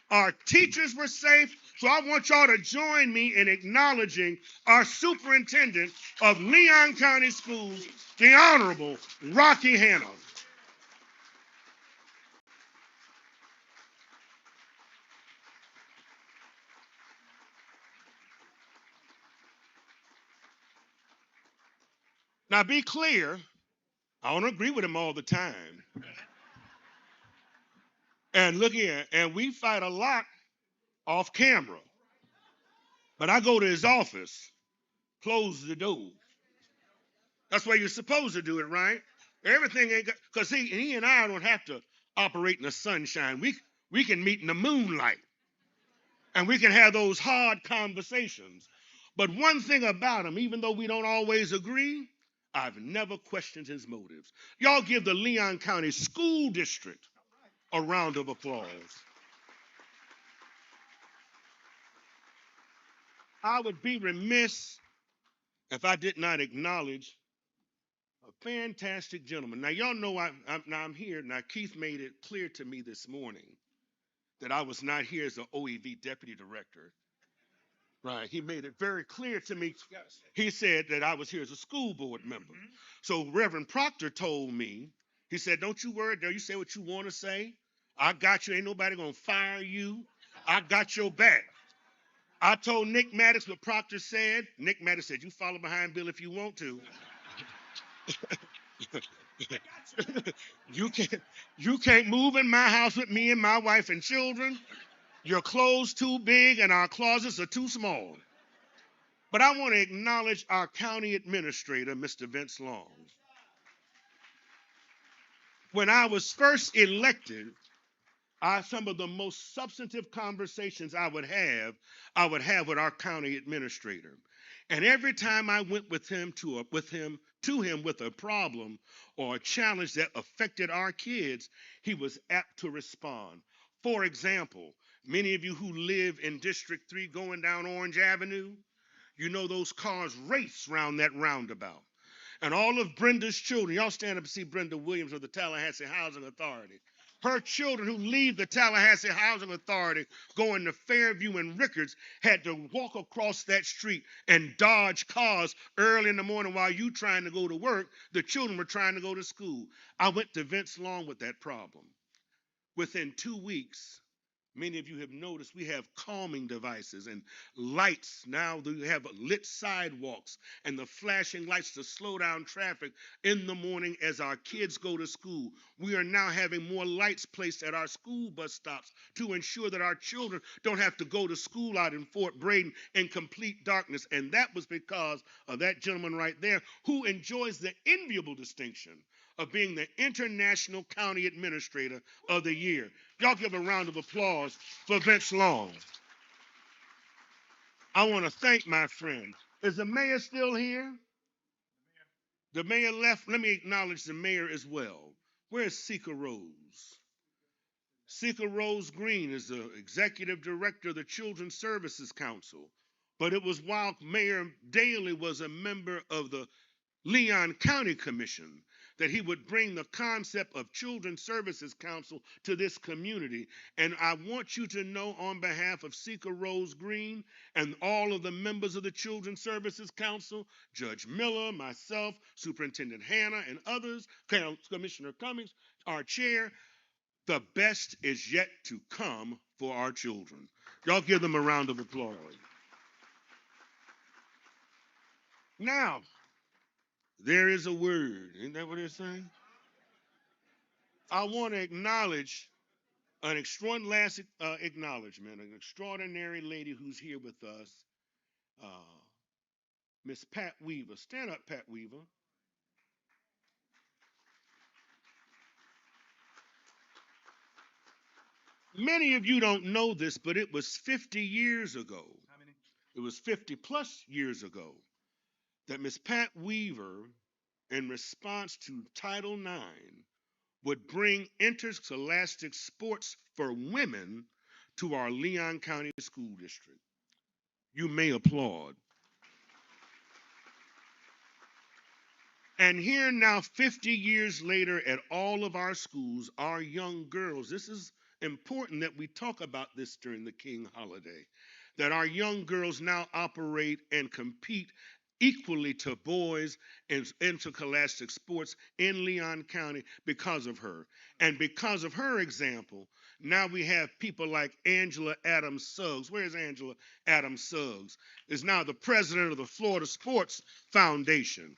our teachers were safe. So I want y'all to join me in acknowledging our superintendent of Leon County Schools, the Honorable Rocky Hanna. Now be clear, I don't agree with him all the time. And look here, and we fight a lot off camera. But I go to his office, close the door. That's why you're supposed to do it, right? Everything ain't because he and I don't have to operate in the sunshine. We can meet in the moonlight. And we can have those hard conversations. But one thing about him, even though we don't always agree, I've never questioned his motives. Y'all give the Leon County School District a round of applause. I would be remiss if I did not acknowledge a fantastic gentleman. Now, y'all know I'm here. Now, Keith made it clear to me this morning that I was not here as the OEV deputy director. Right. He made it very clear to me. He said that I was here as a school board member. So Reverend Proctor told me, he said, don't you worry, Darryl, you say what you want to say. I got you. Ain't nobody going to fire you. I got your back. I told Nick Maddox what Proctor said. Nick Maddox said, you follow behind Bill if you want to. You can't move in my house with me and my wife and children. Your clothes too big and our closets are too small. But I want to acknowledge our county administrator, Mr. Vince Long. When I was first elected, some of the most substantive conversations I would have with our county administrator. And every time I went with him to him with a problem or a challenge that affected our kids, he was apt to respond. For example, many of you who live in District 3 going down Orange Avenue, you know those cars race around that roundabout. And all of Brenda's children, y'all stand up and see Brenda Williams of the Tallahassee Housing Authority. Her children who leave the Tallahassee Housing Authority going to Fairview and Rickards had to walk across that street and dodge cars early in the morning while you trying to go to work. The children were trying to go to school. I went to Vince Long with that problem. Within 2 weeks, many of you have noticed we have calming devices and lights. Now we have lit sidewalks and the flashing lights to slow down traffic in the morning as our kids go to school. We are now having more lights placed at our school bus stops to ensure that our children don't have to go to school out in Fort Braden in complete darkness. And that was because of that gentleman right there who enjoys the enviable distinction of being the International County Administrator of the Year. Y'all give a round of applause for Vince Long. I want to thank my friend. Is the mayor still here? The mayor left. Let me acknowledge the mayor as well. Where's Sika Rose? Sika Rose Green is the executive director of the Children's Services Council. But it was while Mayor Daley was a member of the Leon County Commission that he would bring the concept of Children's Services Council to this community. And I want you to know on behalf of Sika Rose Green and all of the members of the Children's Services Council, Judge Miller, myself, Superintendent Hanna, and others, Commissioner Cummings, our chair, the best is yet to come for our children. Y'all give them a round of applause. Now, there is a word. Isn't that what it's saying? I want to acknowledge An extraordinary acknowledgement, an extraordinary lady who's here with us, uh, Miss Pat Weaver. Stand up, Pat Weaver. Many of you don't know this, but it was 50 years ago. How many? It was 50 plus years ago that Miss Pat Weaver, in response to Title IX, would bring interscholastic sports for women to our Leon County School District. You may applaud. And here now, 50 years later, at all of our schools, our young girls, this is important that we talk about this during the King holiday, that our young girls now operate and compete equally to boys in interscholastic sports in Leon County because of her. And because of her example, now we have people like Angela Adams Suggs. Where's Angela Adams Suggs? Is now the president of the Florida Sports Foundation.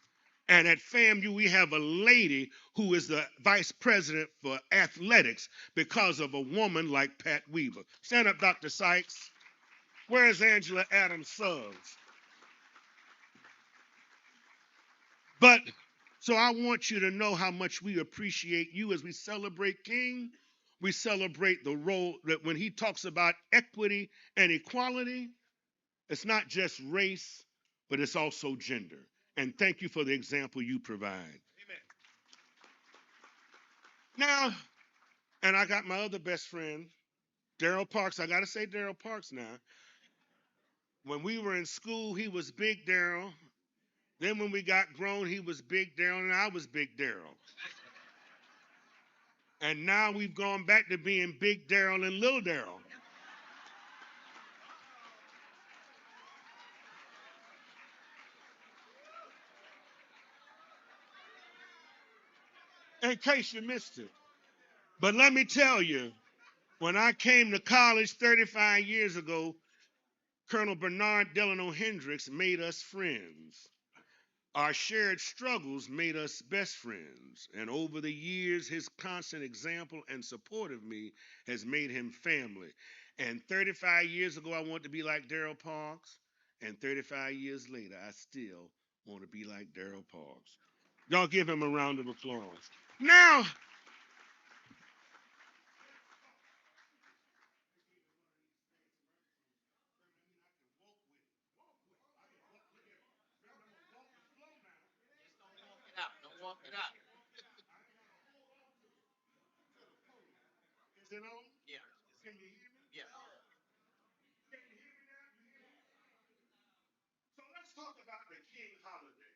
And at FAMU, we have a lady who is the vice president for athletics because of a woman like Pat Weaver. Stand up, Dr. Sykes. Where's Angela Adams Suggs? But, so I want you to know how much we appreciate you as we celebrate King. We celebrate the role that when he talks about equity and equality, it's not just race, but it's also gender. And thank you for the example you provide. Amen. Now, and I got my other best friend, Darryl Parks. I got to say Darryl Parks now. When we were in school, he was Big Darryl. Then when we got grown, he was Big Darryl, and I was Big Darryl. And now we've gone back to being Big Darryl and Little Darryl. In case you missed it. But let me tell you, when I came to college 35 years ago, Colonel Bernard Delano Hendricks made us friends. Our shared struggles made us best friends. And over the years, his constant example and support of me has made him family. And 35 years ago, I wanted to be like Darryl Parks. And 35 years later, I still want to be like Darryl Parks. Y'all give him a round of applause. Now, is it on? Yeah. Can you hear me? Yeah. Can you hear me now? So let's talk about the King holiday,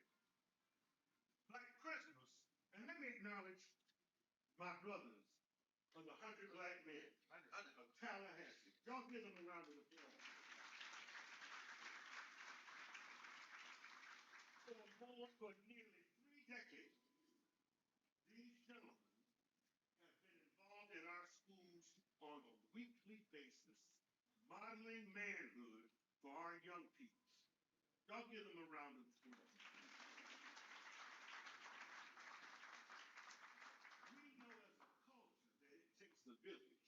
like Christmas. And let me acknowledge my brothers of the 100 Black Men of Tallahassee. Y'all give them a round of applause. For nearly 3 decades, these gentlemen have been involved in our schools on a weekly basis, modeling manhood for our young people. Y'all give them a round of applause. We know as a culture that it takes a village.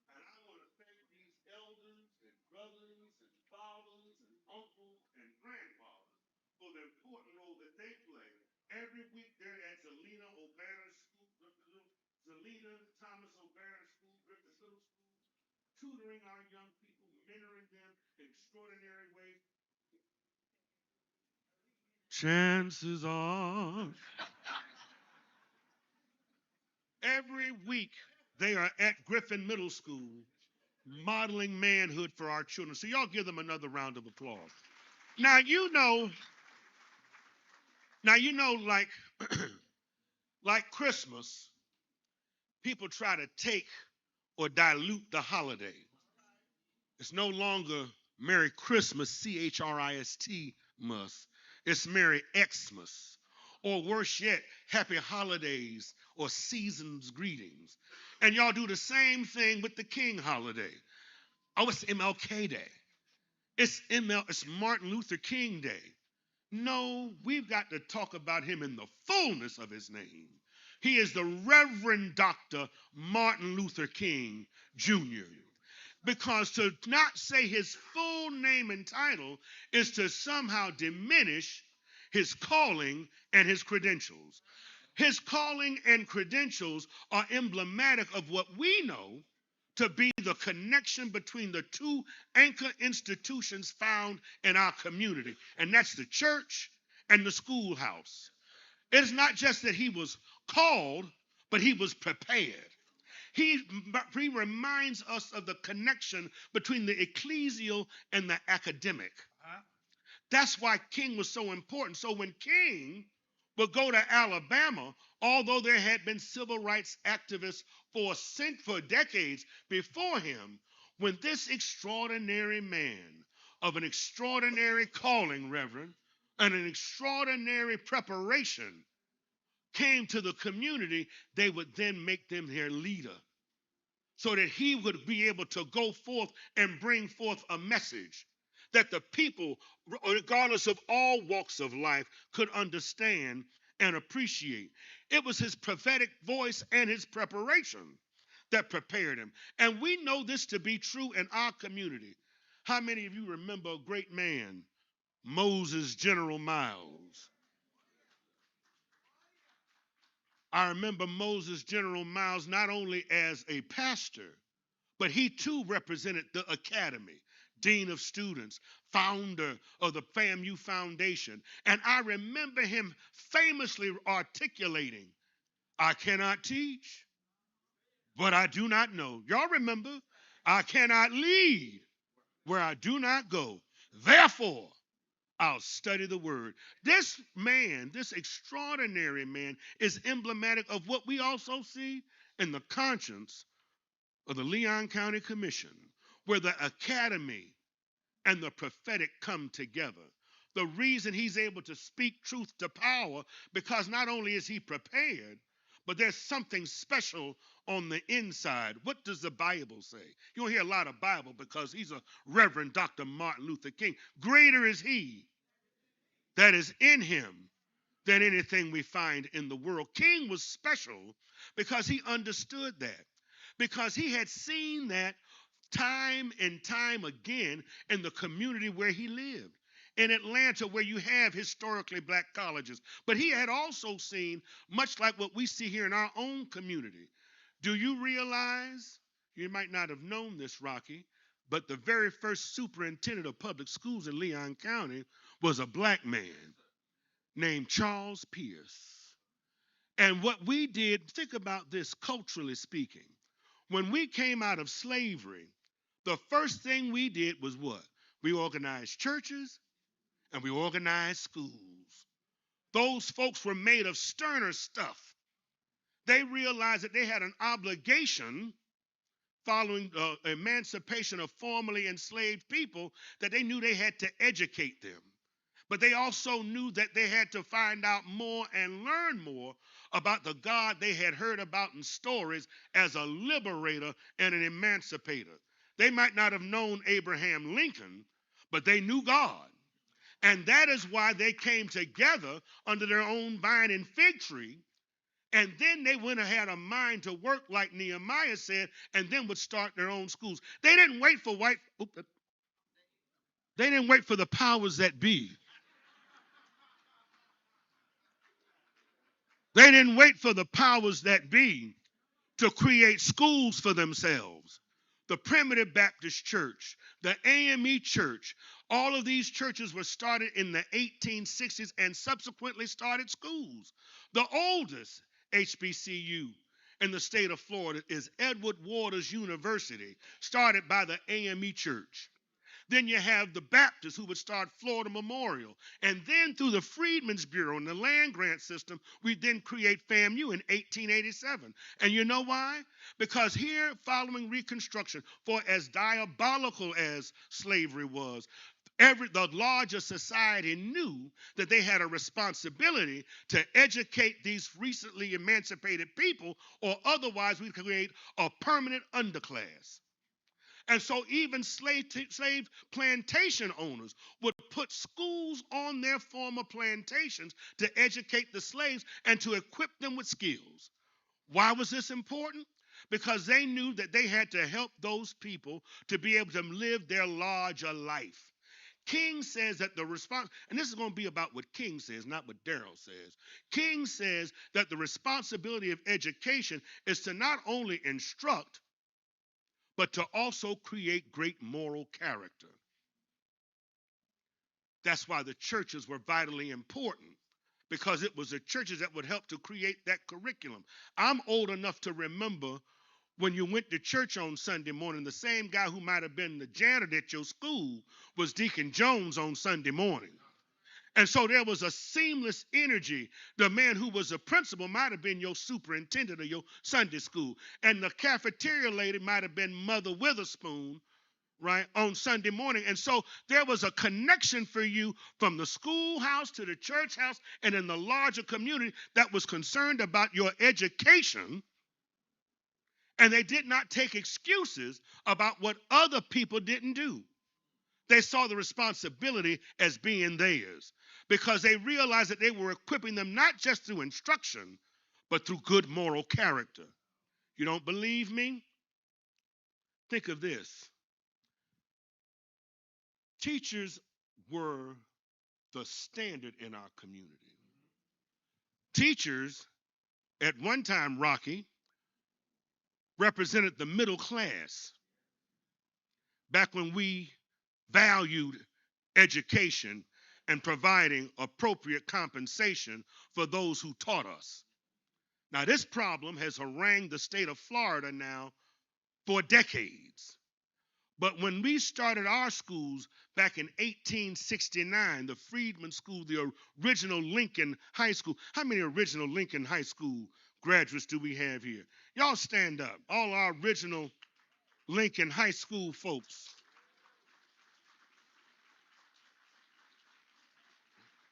And I want to thank these elders and brothers and fathers and uncles and grandfathers for the important role that they play. Every week they're at Zelina O'Banner School, Zelina Thomas O'Banner School, Griffith Middle School, tutoring our young people, mentoring them in extraordinary ways. Chances are, every week they are at Griffin Middle School modeling manhood for our children. So y'all give them another round of applause. Now like like Christmas, people try to take or dilute the holiday. It's no longer Merry Christmas, Christmas. It's Merry Xmas. Or worse yet, Happy Holidays or Season's Greetings. And y'all do the same thing with the King holiday. Oh, it's MLK Day. It's Martin Luther King Day. No, we've got to talk about him in the fullness of his name. He is the Reverend Dr. Martin Luther King Jr. Because to not say his full name and title is to somehow diminish his calling and his credentials. His calling and credentials are emblematic of what we know to be the connection between the two anchor institutions found in our community, and that's the church and the schoolhouse. It's not just that he was called, but he was prepared. He reminds us of the connection between the ecclesial and the academic. That's why King was so important. So when King would go to Alabama, although there had been civil rights activists for decades before him, when this extraordinary man of an extraordinary calling, Reverend, and an extraordinary preparation came to the community, they would then make them their leader so that he would be able to go forth and bring forth a message that the people, regardless of all walks of life, could understand and appreciate. It was his prophetic voice and his preparation that prepared him. And we know this to be true in our community. How many of you remember a great man, Moses General Miles? I remember Moses General Miles not only as a pastor, but he too represented the academy, dean of students, founder of the FAMU Foundation. And I remember him famously articulating, I cannot teach what I do not know. Y'all remember? I cannot lead where I do not go. Therefore, I'll study the word. This man, this extraordinary man, is emblematic of what we also see in the conscience of the Leon County Commission, where the academy and the prophetic come together. The reason he's able to speak truth to power, because not only is he prepared, but there's something special on the inside. What does the Bible say? You don't hear a lot of Bible because he's a Reverend Dr. Martin Luther King. Greater is he that is in him than anything we find in the world. King was special because he understood that, because he had seen that time and time again in the community where he lived. In Atlanta, where you have historically black colleges. But he had also seen, much like what we see here in our own community. Do you realize, you might not have known this, Rocky, but the very first superintendent of public schools in Leon County was a black man named Charles Pierce. And what we did, think about this culturally speaking. When we came out of slavery, the first thing we did was what? We organized churches and we organized schools. Those folks were made of sterner stuff. They realized that they had an obligation following emancipation of formerly enslaved people, that they knew they had to educate them. But they also knew that they had to find out more and learn more about the God they had heard about in stories as a liberator and an emancipator. They might not have known Abraham Lincoln, but they knew God. And that is why they came together under their own vine and fig tree. And then they went and had a mind to work, like Nehemiah said, and then would start their own schools. They didn't wait for they didn't wait for the powers that be. They didn't wait for the powers that be to create schools for themselves. The Primitive Baptist Church, the AME Church, all of these churches were started in the 1860s and subsequently started schools. The oldest HBCU in the state of Florida is Edward Waters University, started by the AME Church. Then you have the Baptists who would start Florida Memorial. And then through the Freedmen's Bureau and the land grant system, we then create FAMU in 1887. And you know why? Because here, following Reconstruction, for as diabolical as slavery was, the larger society knew that they had a responsibility to educate these recently emancipated people, or otherwise we'd create a permanent underclass. And so even slave plantation owners would put schools on their former plantations to educate the slaves and to equip them with skills. Why was this important? Because they knew that they had to help those people to be able to live their larger life. King says that the response, and this is going to be about what King says, not what Darryl says. King says that the responsibility of education is to not only instruct, but to also create great moral character. That's why the churches were vitally important, because it was the churches that would help to create that curriculum. I'm old enough to remember when you went to church on Sunday morning, the same guy who might have been the janitor at your school was Deacon Jones on Sunday morning. And so there was a seamless energy. The man who was a principal might have been your superintendent of your Sunday school. And the cafeteria lady might have been Mother Witherspoon, right, on Sunday morning. And so there was a connection for you from the schoolhouse to the church house and in the larger community that was concerned about your education. And they did not take excuses about what other people didn't do. They saw the responsibility as being theirs because they realized that they were equipping them not just through instruction, but through good moral character. You don't believe me? Think of this. Teachers were the standard in our community. Teachers, at one time, Rocky, represented the middle class back when we valued education and providing appropriate compensation for those who taught us. Now, this problem has harangued the state of Florida now for decades. But when we started our schools back in 1869, the Freedman School, the original Lincoln High School, how many original Lincoln High School graduates do we have here? Y'all stand up, all our original Lincoln High School folks.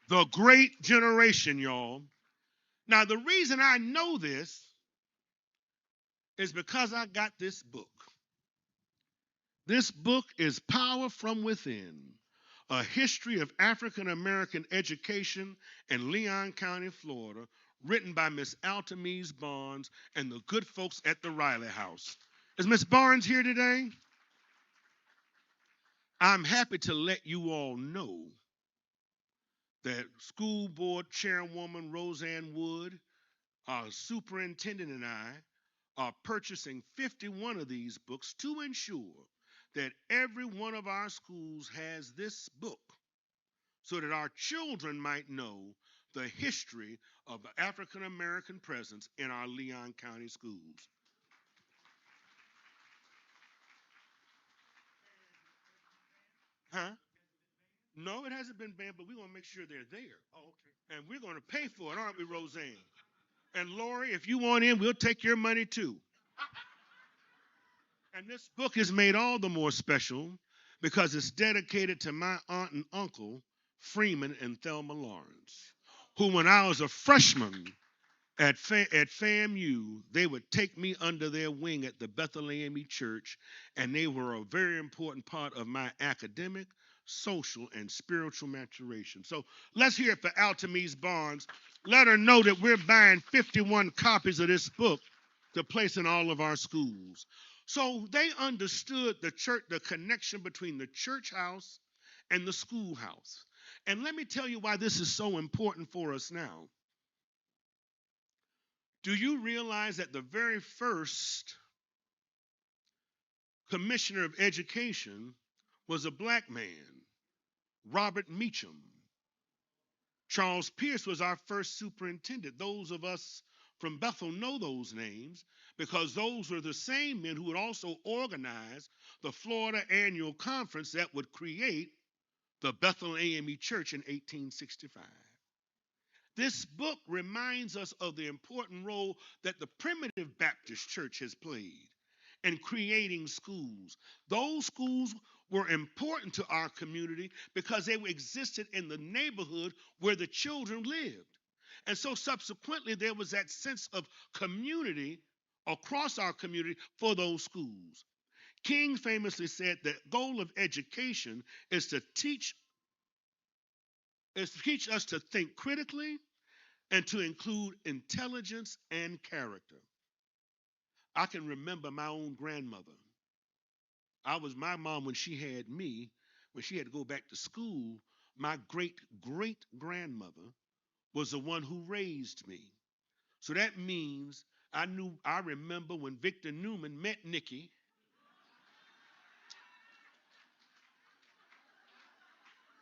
The great generation, y'all. Now, the reason I know this is because I got this book. This book is Power from Within, a history of African American education in Leon County, Florida, written by Miss Altamise Barnes and the good folks at the Riley House. Is Miss Barnes here today? I'm happy to let you all know that School Board Chairwoman Roseanne Wood, our superintendent, and I are purchasing 51 of these books to ensure that every one of our schools has this book so that our children might know the history of the African American presence in our Leon County schools. Huh? No, it hasn't been banned, but we're going to make sure they're there. Oh, okay. And we're going to pay for it, aren't we, Roseanne? And Lori, if you want in, we'll take your money too. And this book is made all the more special because it's dedicated to my aunt and uncle, Freeman and Thelma Lawrence, who, when I was a freshman at FAMU, they would take me under their wing at the Bethel AME Church, and they were a very important part of my academic, social, and spiritual maturation. So let's hear it for Altamise Barnes. Let her know that we're buying 51 copies of this book to place in all of our schools. So they understood the church, the connection between the church house and the schoolhouse. And let me tell you why this is so important for us now. Do you realize that the very first commissioner of education was a black man, Robert Meacham? Charles Pierce was our first superintendent. Those of us from Bethel know those names because those were the same men who would also organize the Florida Annual Conference that would create the Bethel AME Church in 1865. This book reminds us of the important role that the primitive Baptist church has played in creating schools. Those schools were important to our community because they existed in the neighborhood where the children lived. And so subsequently, there was that sense of community across our community for those schools. King famously said the goal of education is to teach us to think critically and to include intelligence and character. I can remember my own grandmother. I was my mom when she had me, when she had to go back to school. My great great grandmother was the one who raised me. So that means I remember when Victor Newman met Nikki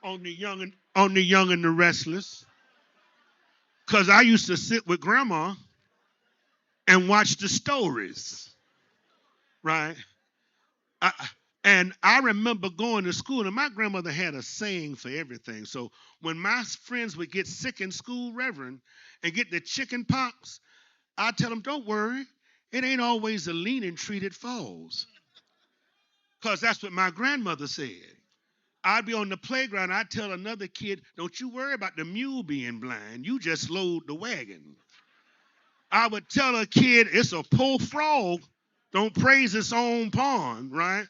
on the Young and the Restless, because I used to sit with grandma and watch the stories, right? I, and I remember going to school, and my grandmother had a saying for everything. So when my friends would get sick in school, Reverend, and get the chicken pox, I tell them, don't worry, it ain't always the leaning tree that falls. Because that's what my grandmother said. I'd be on the playground, I'd tell another kid, don't you worry about the mule being blind, you just slowed the wagon. I would tell a kid, it's a poor frog, don't praise its own pond, right?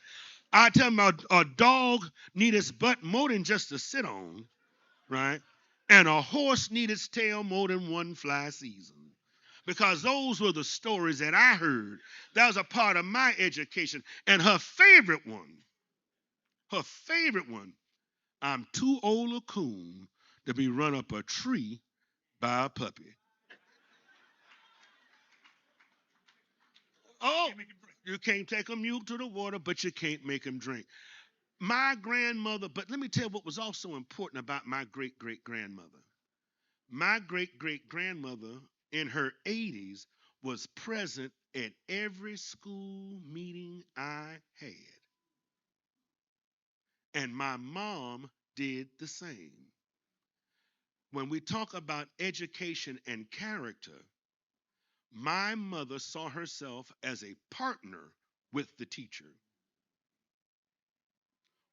I tell him a dog need its butt more than just to sit on, right? And a horse need its tail more than one fly season. Because those were the stories that I heard. That was a part of my education. And her favorite one, I'm too old a coon to be run up a tree by a puppy. Oh, you can't take a mule to the water, but you can't make him drink. My grandmother, but let me tell you what was also important about my great great grandmother. My great great grandmother in her 80s was present at every school meeting I had. And my mom did the same. When we talk about education and character, my mother saw herself as a partner with the teacher.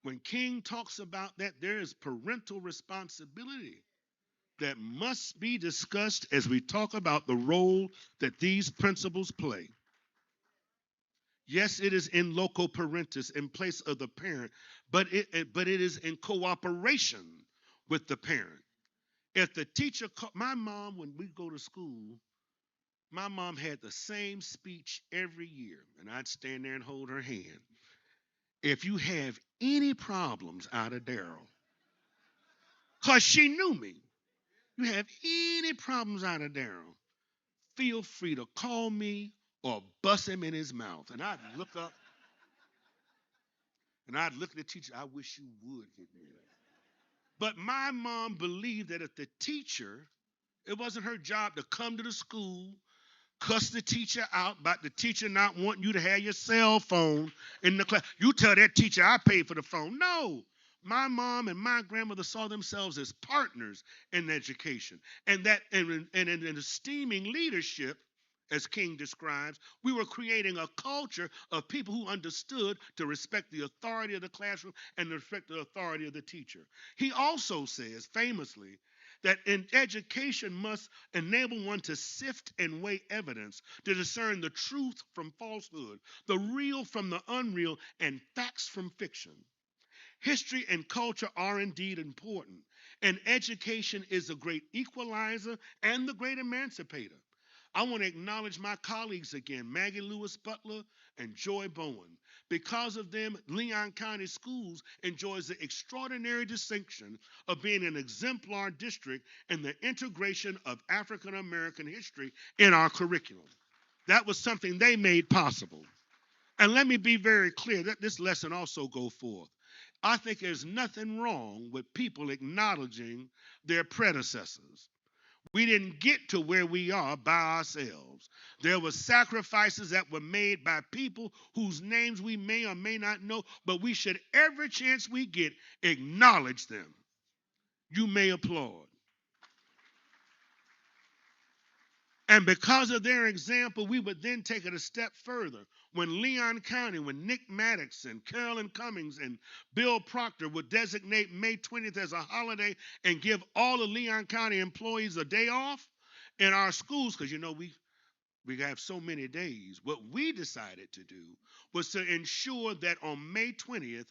When King talks about that, there is parental responsibility that must be discussed as we talk about the role that these principles play. Yes, it is in loco parentis, in place of the parent, but it is in cooperation with the parent. If the teacher, my mom, when we go to school, my mom had the same speech every year, and I'd stand there and hold her hand. If you have any problems out of Darryl, because she knew me, you have any problems out of Darryl, feel free to call me or bust him in his mouth. And I'd look at the teacher, I wish you would hit me. But my mom believed that if the teacher, it wasn't her job to come to the school, cuss the teacher out about the teacher not wanting you to have your cell phone in the class. You tell that teacher I paid for the phone. No. My mom and my grandmother saw themselves as partners in education. And that and in esteeming leadership, as King describes, we were creating a culture of people who understood to respect the authority of the classroom and to respect the authority of the teacher. He also says, famously, that in education must enable one to sift and weigh evidence, to discern the truth from falsehood, the real from the unreal, and facts from fiction. History and culture are indeed important, and education is a great equalizer and the great emancipator. I want to acknowledge my colleagues again, Maggie Lewis Butler and Joy Bowen. Because of them, Leon County Schools enjoys the extraordinary distinction of being an exemplar district in the integration of African American history in our curriculum. That was something they made possible. And let me be very clear that this lesson also go forth. I think there's nothing wrong with people acknowledging their predecessors. We didn't get to where we are by ourselves. There were sacrifices that were made by people whose names we may or may not know, but we should, every chance we get, acknowledge them. You may applaud. And because of their example, we would then take it a step further. When Leon County, when Nick Maddox and Carolyn Cummings and Bill Proctor would designate May 20th as a holiday and give all the Leon County employees a day off in our schools, because you know we We have so many days. What we decided to do was to ensure that on May 20th,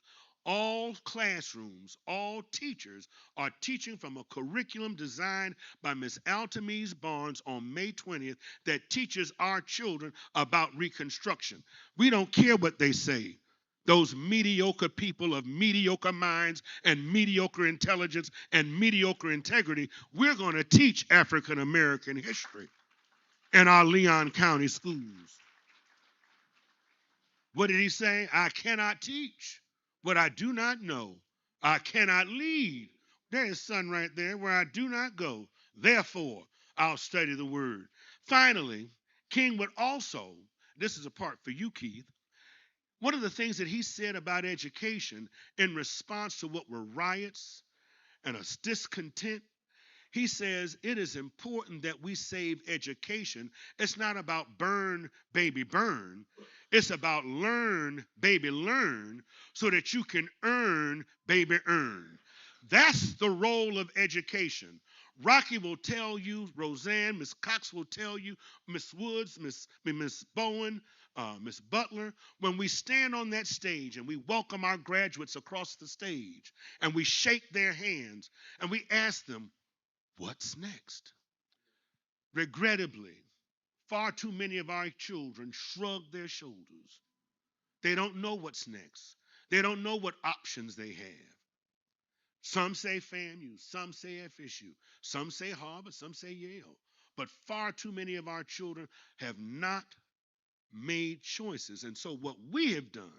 all classrooms, all teachers are teaching from a curriculum designed by Ms. Altamise Barnes on May 20th that teaches our children about Reconstruction. We don't care what they say. Those mediocre people of mediocre minds and mediocre intelligence and mediocre integrity, we're going to teach African American history in our Leon County schools. What did he say? I cannot teach what I do not know. I cannot lead. There's sun right there where I do not go. Therefore, I'll study the word. Finally, King would also, this is a part for you, Keith, one of the things that he said about education in response to what were riots and a discontent, he says it is important that we save education. It's not about burn, baby, burn. It's about learn, baby, learn, so that you can earn, baby, earn. That's the role of education. Rocky will tell you, Roseanne, Miss Cox will tell you, Miss Woods, Miss Bowen, Miss Butler, when we stand on that stage and we welcome our graduates across the stage and we shake their hands and we ask them, what's next? Regrettably, far too many of our children shrug their shoulders. They don't know what's next. They don't know what options they have. Some say FAMU, some say FSU, some say Harvard, some say Yale. But far too many of our children have not made choices. And so what we have done,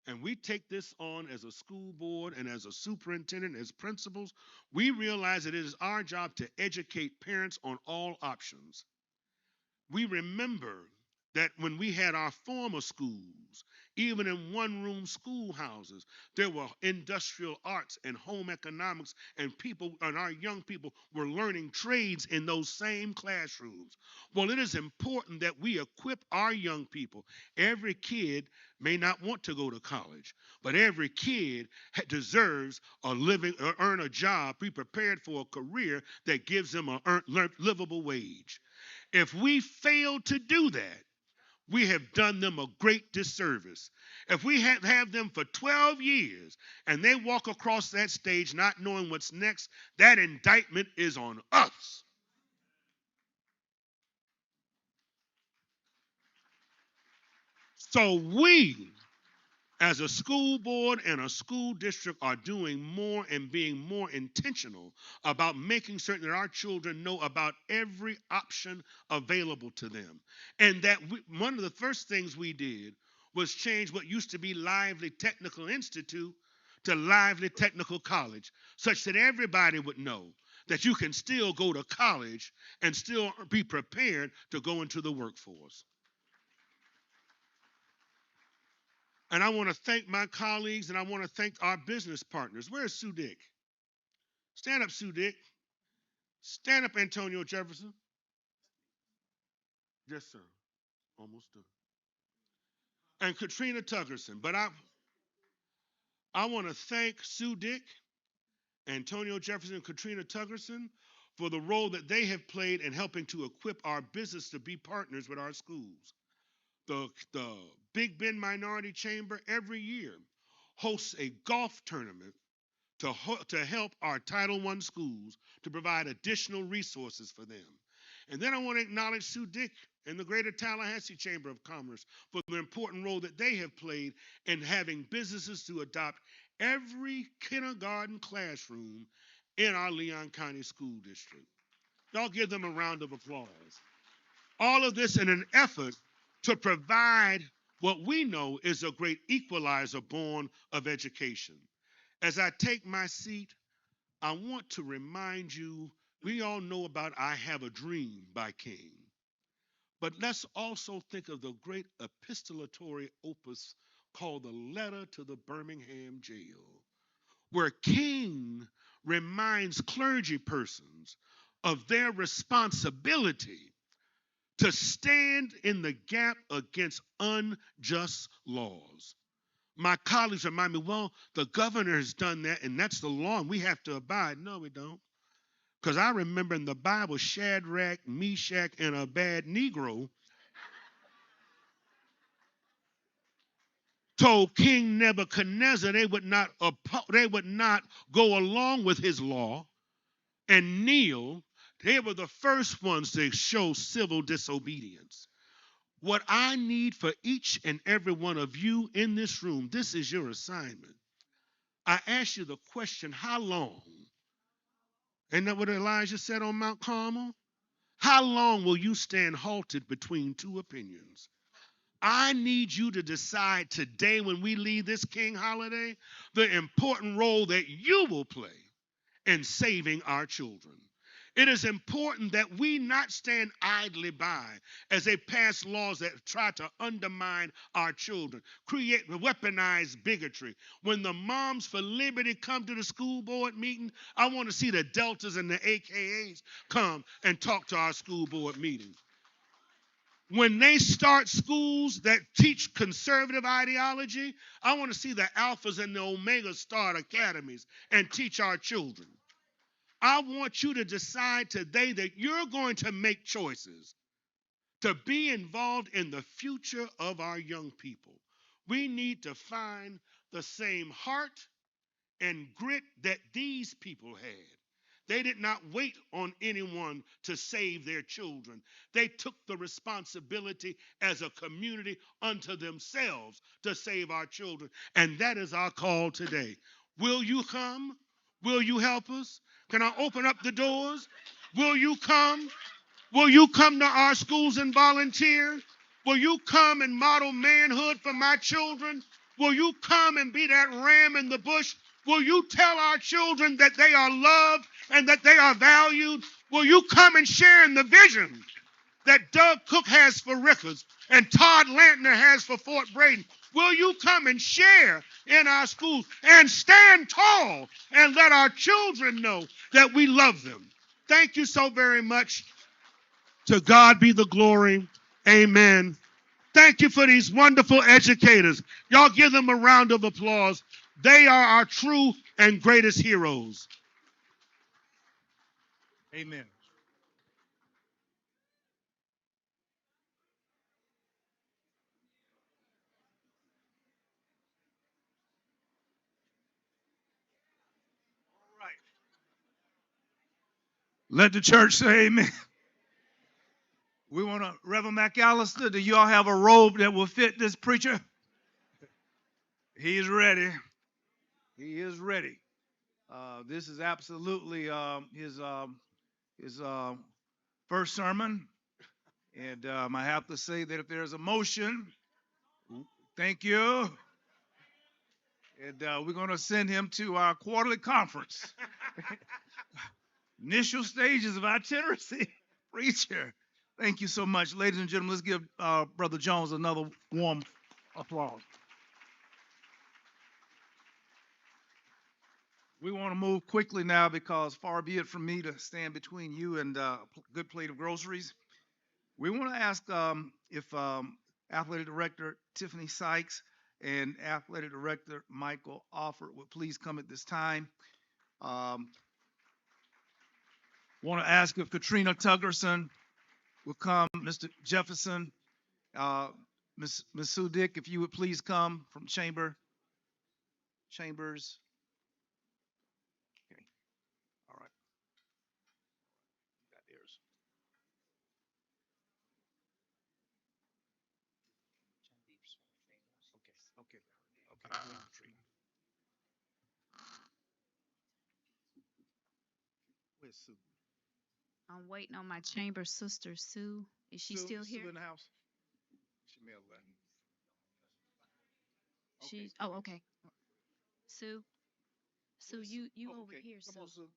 and we take this on as a school board and as a superintendent, as principals, we realize that it is our job to educate parents on all options. We remember that when we had our former schools, even in one-room schoolhouses, there were industrial arts and home economics, and people and our young people were learning trades in those same classrooms. Well, it is important that we equip our young people. Every kid may not want to go to college, but every kid deserves a living or earn a job, be prepared for a career that gives them a livable wage. If we fail to do that, we have done them a great disservice. If we have them for 12 years and they walk across that stage not knowing what's next, that indictment is on us. So we, as a school board and a school district, are doing more and being more intentional about making certain that our children know about every option available to them. And that one of the first things we did was change what used to be Lively Technical Institute to Lively Technical College, such that everybody would know that you can still go to college and still be prepared to go into the workforce. And I want to thank my colleagues and I want to thank our business partners. Where's Sue Dick? Stand up, Sue Dick. Stand up, Antonio Jefferson. Yes, sir. Almost done. And Katrina Tuggerson. But I want to thank Sue Dick, Antonio Jefferson, and Katrina Tuggerson for the role that they have played in helping to equip our business to be partners with our schools. The Big Bend Minority Chamber every year hosts a golf tournament to help our Title I schools to provide additional resources for them. And then I want to acknowledge Sue Dick and the Greater Tallahassee Chamber of Commerce for the important role that they have played in having businesses to adopt every kindergarten classroom in our Leon County School District. Y'all give them a round of applause. All of this in an effort to provide what we know is a great equalizer born of education. As I take my seat, I want to remind you, we all know about I Have a Dream by King. But let's also think of the great epistolatory opus called The Letter to the Birmingham Jail, where King reminds clergy persons of their responsibility to stand in the gap against unjust laws. My colleagues remind me, well, the governor has done that, and that's the law, and we have to abide. No, we don't. Because I remember in the Bible, Shadrach, Meshach, and a bad Negro told King Nebuchadnezzar they would not go along with his law and kneel. They were the first ones to show civil disobedience. What I need for each and every one of you in this room, this is your assignment. I ask you the question, how long? Isn't that what Elijah said on Mount Carmel? How long will you stand halted between two opinions? I need you to decide today when we leave this King holiday the important role that you will play in saving our children. It is important that we not stand idly by as they pass laws that try to undermine our children, create weaponized bigotry. When the Moms for Liberty come to the school board meeting, I want to see the Deltas and the AKAs come and talk to our school board meeting. When they start schools that teach conservative ideology, I want to see the Alphas and the Omegas start academies and teach our children. I want you to decide today that you're going to make choices to be involved in the future of our young people. We need to find the same heart and grit that these people had. They did not wait on anyone to save their children. They took the responsibility as a community unto themselves to save our children. And that is our call today. Will you come? Will you help us? Can I open up the doors? Will you come? Will you come to our schools and volunteer? Will you come and model manhood for my children? Will you come and be that ram in the bush? Will you tell our children that they are loved and that they are valued? Will you come and share in the vision that Doug Cook has for Rickers and Todd Lantner has for Fort Braden? Will you come and share in our schools and stand tall and let our children know that we love them? Thank you so very much. To God be the glory. Amen. Thank you for these wonderful educators. Y'all give them a round of applause. They are our true and greatest heroes. Amen. All right. Let the church say amen. We want to, Reverend McAllister, do y'all have a robe that will fit this preacher? He is ready. He is ready. This is absolutely his first sermon. And I have to say that if there's a motion, thank you. And we're going to send him to our quarterly conference. Initial stages of itinerancy. Preacher. Thank you so much. Ladies and gentlemen, let's give Brother Jones another warm applause. We want to move quickly now because far be it from me to stand between you and a good plate of groceries. We want to ask if Athletic Director Tiffany Sykes and Athletic Director Michael Alford would please come at this time. Want to ask if Katrina Tuggerson will come, Mr. Jefferson, Ms. Sudik, if you would please come from Chambers. Okay, all right. Got theirs. Okay. Where's Sue? I'm waiting on my chamber sister, Sue. Is she still here? Sue in the house? She may have left. She's okay. Sue, you over here, Come Sue. on, Sue.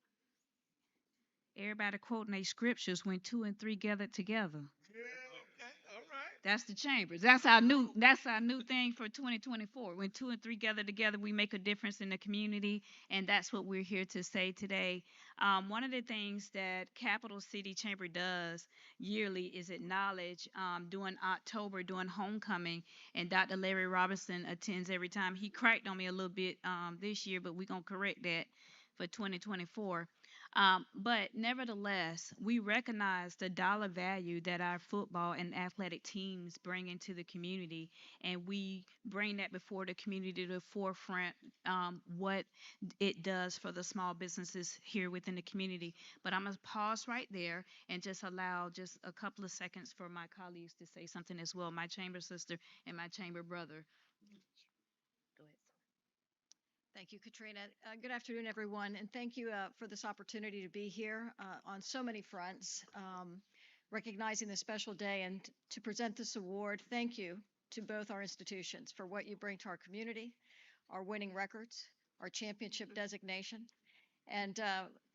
Everybody quoting their scriptures when 2 and 3 gathered together. Yeah, okay, all right. That's the chambers. That's our new thing for 2024. When 2 and 3 gather together, we make a difference in the community, and that's what we're here to say today. One of the things that Capital City Chamber does yearly is acknowledge during October, during homecoming, and Dr. Larry Robinson attends every time. He cracked on me a little bit this year, but we're going to correct that for 2024. But nevertheless, we recognize the dollar value that our football and athletic teams bring into the community, and we bring that before the community to the forefront, what it does for the small businesses here within the community. But I'm going to pause right there and just allow just a couple of seconds for my colleagues to say something as well, my chamber sister and my chamber brother. Go ahead. Thank you, Katrina. Good afternoon, everyone, and thank you for this opportunity to be here on so many fronts, recognizing this special day and to present this award. Thank you to both our institutions for what you bring to our community, our winning records, our championship designation, and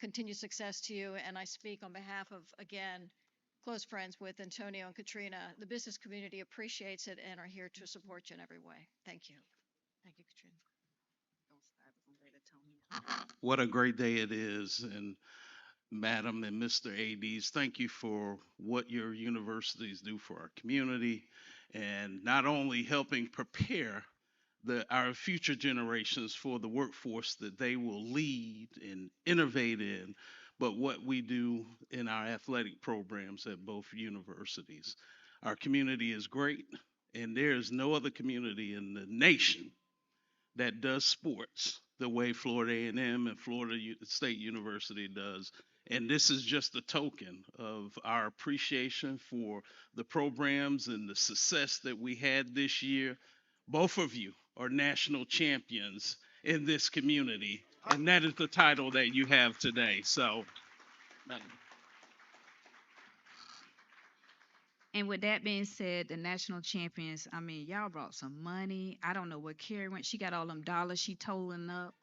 continued success to you. And I speak on behalf of, again, close friends with Antonio and Katrina. The business community appreciates it and are here to support you in every way. Thank you. Thank you, Katrina. What a great day it is. And Madam and Mr. ADs, thank you for what your universities do for our community and not only helping prepare our future generations for the workforce that they will lead and innovate in, but what we do in our athletic programs at both universities. Our community is great, and there is no other community in the nation that does sports the way Florida A&M and Florida State University does. And this is just a token of our appreciation for the programs and the success that we had this year. Both of you are national champions in this community, and that is the title that you have today. So, And with that being said, the national champions, I mean, y'all brought some money. I don't know where Carrie went. She got all them dollars she totaling up.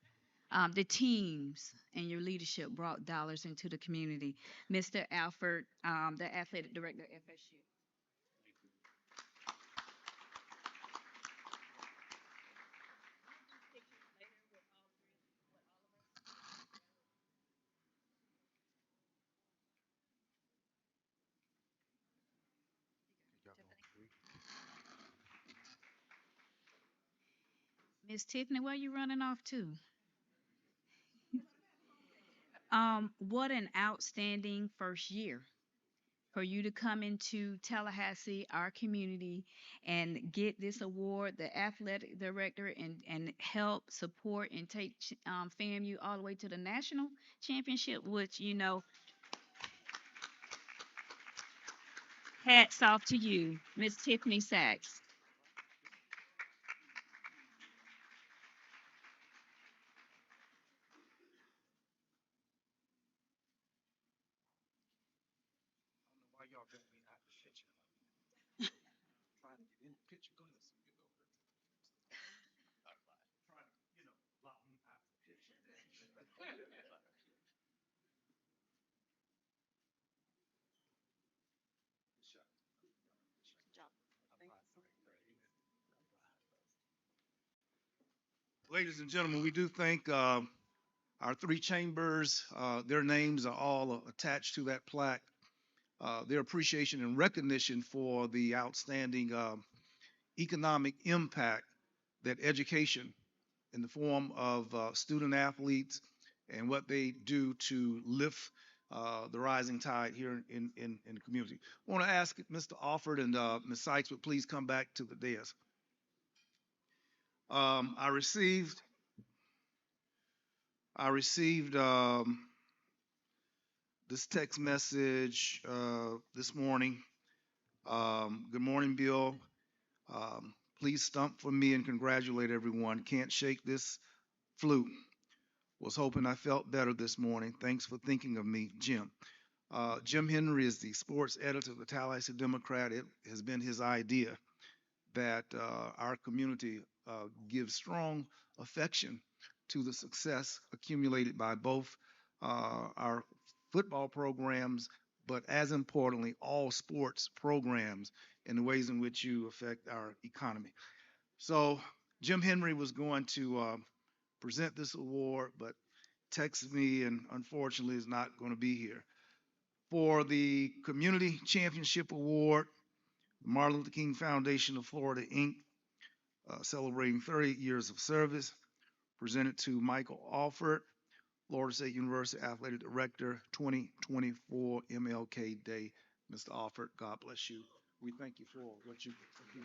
The teams and your leadership brought dollars into the community. Mr. Alford, the athletic director at FSU. Miss Tiffany, where you running off to? What an outstanding first year for you to come into Tallahassee, our community, and get this award, the athletic director, and help support and take FAMU all the way to the national championship, which, you know, hats off to you, Miss Tiffany Sykes. Ladies and gentlemen, we do thank our three chambers. Their names are all attached to that plaque. Their appreciation and recognition for the outstanding economic impact that education in the form of student athletes and what they do to lift the rising tide here in the community. I want to ask Mr. Alford and Ms. Sykes would please come back to the dais. I received this text message this morning. Good morning, Bill. Please stump for me and congratulate everyone. Can't shake this flu. Was hoping I felt better this morning. Thanks for thinking of me, Jim. Jim Henry is the sports editor of the Tallahassee Democrat. It has been his idea that our community gives strong affection to the success accumulated by both our football programs, but as importantly, all sports programs and the ways in which you affect our economy. So Jim Henry was going to present this award, but texted me and unfortunately is not going to be here. For the Community Championship Award, the Martin Luther King Foundation of Florida, Inc., celebrating 38 years of service, presented to Michael Alford, Florida State University Athletic Director, 2024 MLK Day. Mr. Alford, God bless you. We thank you for what you do.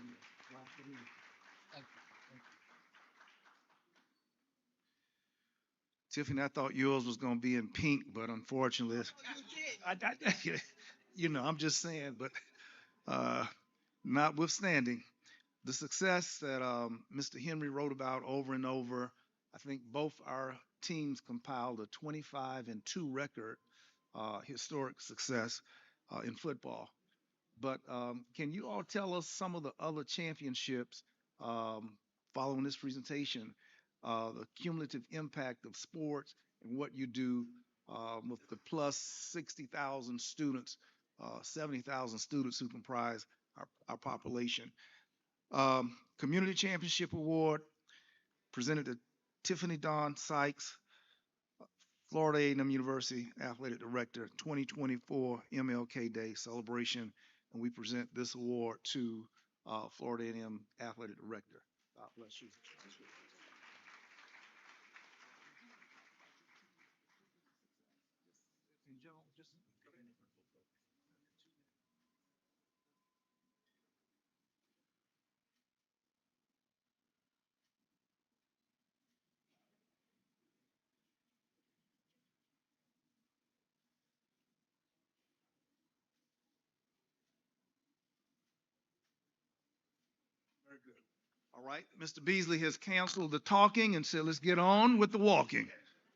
Tiffany, I thought yours was going to be in pink, but unfortunately, I'm just saying, but uh, notwithstanding, the success that Mr. Henry wrote about over and over, I think both our teams compiled a 25-2 record, historic success in football. But can you all tell us some of the other championships um, following this presentation, the cumulative impact of sports and what you do with the plus 60,000 students, 70,000 students who comprise our population? Community Championship Award presented to Tiffani-Dawn Sykes, Florida A&M University Athletic Director, 2024 MLK Day celebration, and we present this award to Florida A&M Athletic Director. God bless you. Very good. All right, Mr. Beasley has canceled the talking and said, let's get on with the walking.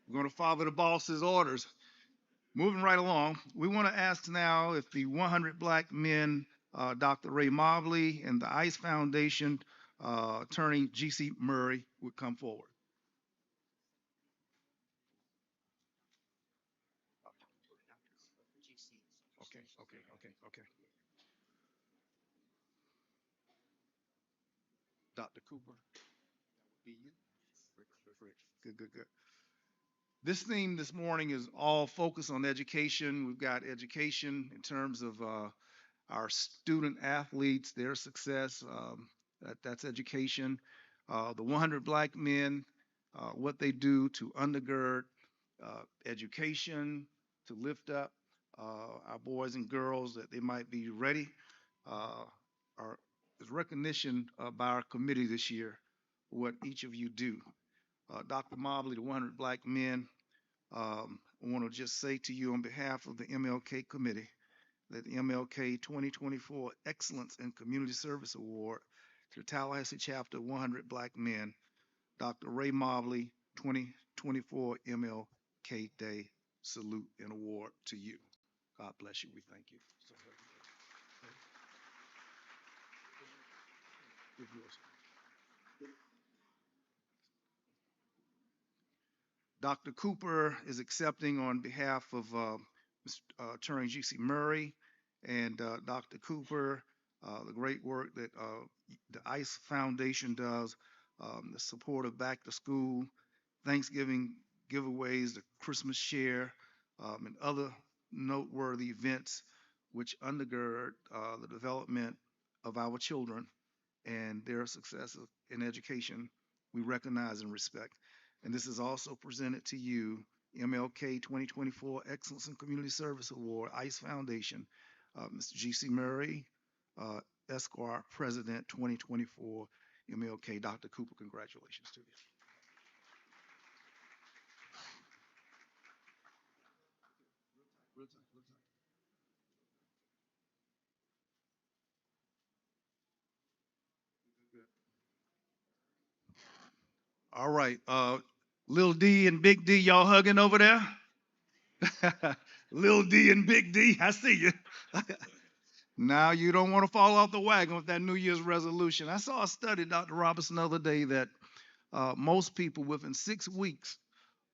We're going to follow the boss's orders. Moving right along, we want to ask now if the 100 Black Men, Dr. Ray Mobley and the ICE Foundation, attorney G.C. Murray would come forward. Okay. Dr. Cooper, be you. Good. This theme this morning is all focused on education. We've got education in terms of our student athletes, their success. That's education. The 100 Black Men, what they do to undergird education, to lift up our boys and girls that they might be ready. Uh, is recognition by our committee this year for what each of you do. Dr. Mobley, the 100 Black Men, I want to just say to you on behalf of the MLK committee that the MLK 2024 Excellence in Community Service Award to the Tallahassee Chapter 100 Black Men, Dr. Ray Mobley, 2024 MLK Day salute and award to you. God bless you. We thank you. Dr. Cooper is accepting on behalf of Mr. Attorney G.C. Murray and Dr. Cooper, the great work that the ICE Foundation does, the support of back to school, Thanksgiving giveaways, the Christmas share, and other noteworthy events which undergird the development of our children and their success in education. We recognize and respect. And this is also presented to you, MLK 2024 Excellence in Community Service Award, ICE Foundation, Mr. G.C. Murray, Esquire, President 2024 MLK. Dr. Cooper, congratulations to you. All right, Lil D and Big D, y'all hugging over there? Lil D and Big D, I see you. Now you don't want to fall off the wagon with that New Year's resolution. I saw a study, Dr. Robertson, the other day that most people within 6 weeks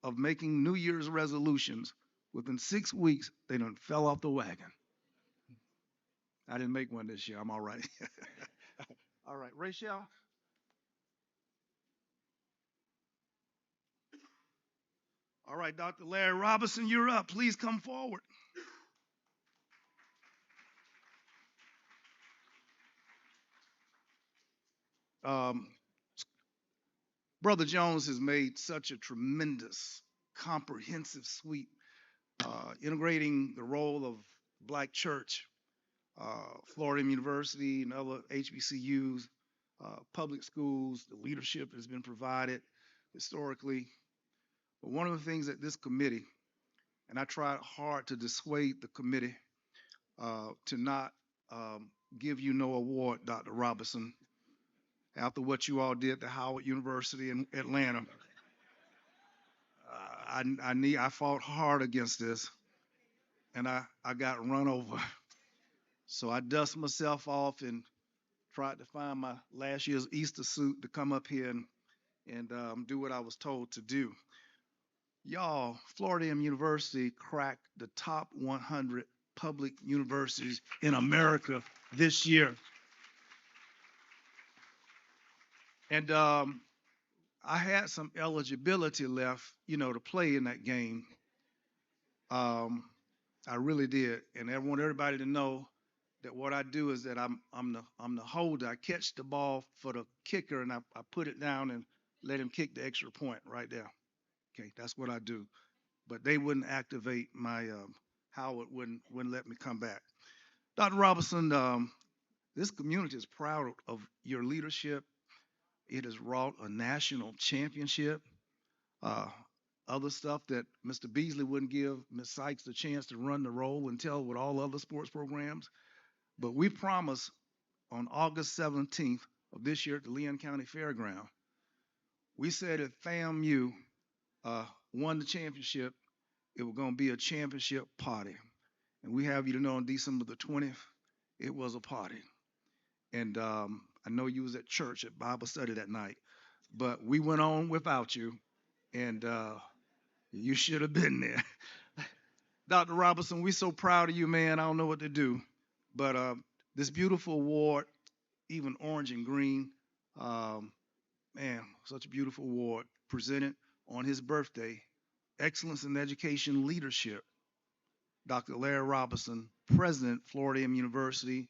of making New Year's resolutions, within 6 weeks, they done fell off the wagon. I didn't make one this year. I'm all right. All right, Rachel. All right, Dr. Larry Robinson, you're up. Please come forward. Um, Brother Jones has made such a tremendous comprehensive sweep, integrating the role of Black church, Florida A&M University and other HBCUs, public schools. The leadership has been provided historically. But one of the things that this committee, and I tried hard to dissuade the committee to not give you no award, Dr. Robinson, after what you all did at Howard University in Atlanta. I fought hard against this, and I got run over. So I dust myself off and tried to find my last year's Easter suit to come up here and do what I was told to do. Y'all, Florida A&M University cracked the top 100 public universities in America this year. And I had some eligibility left, to play in that game. I really did, and I want everybody to know that what I do is that I'm the holder. I catch the ball for the kicker, and I put it down and let him kick the extra point right there. Okay, that's what I do. But they wouldn't activate my Howard wouldn't let me come back. Dr. Robinson, this community is proud of your leadership. It has wrought a national championship. Other stuff that Mr. Beasley wouldn't give Ms. Sykes the chance to run the role and tell with all other sports programs. But we promise on August 17th of this year at the Leon County Fairground, we said if FAMU won the championship, it was going to be a championship party. And we have you to know on December the 20th, it was a party. And I know you was at church at Bible study that night, but we went on without you, and you should have been there. Dr. Robinson, we're so proud of you, man. I don't know what to do. But this beautiful award, even orange and green, man, such a beautiful award, presented on his birthday, Excellence in Education Leadership, Dr. Larry Robinson, President, Florida A&M University,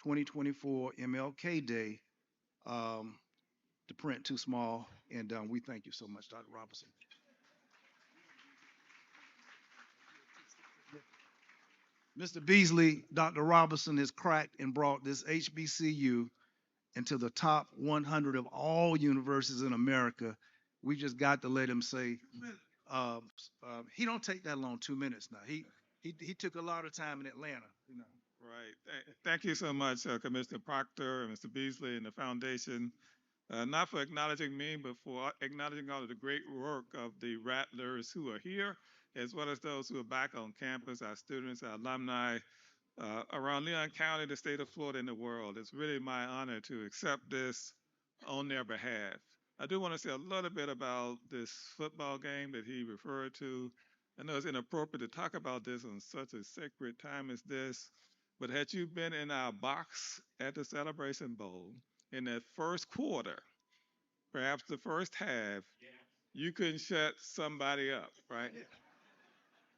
2024 MLK Day. The print too small, and we thank you so much, Dr. Robinson. Mr. Beasley, Dr. Robinson has cracked and brought this HBCU into the top 100 of all universities in America. We just got to let him say, he don't take that long, 2 minutes now. He took a lot of time in Atlanta. Right. Thank you so much, Commissioner Proctor and Mr. Beasley and the foundation, not for acknowledging me, but for acknowledging all of the great work of the Rattlers who are here, as well as those who are back on campus, our students, our alumni, around Leon County, the state of Florida, and the world. It's really my honor to accept this on their behalf. I do want to say a little bit about this football game that he referred to. I know it's inappropriate to talk about this on such a sacred time as this, but had you been in our box at the Celebration Bowl in that first quarter, perhaps the first half, you couldn't shut somebody up, right?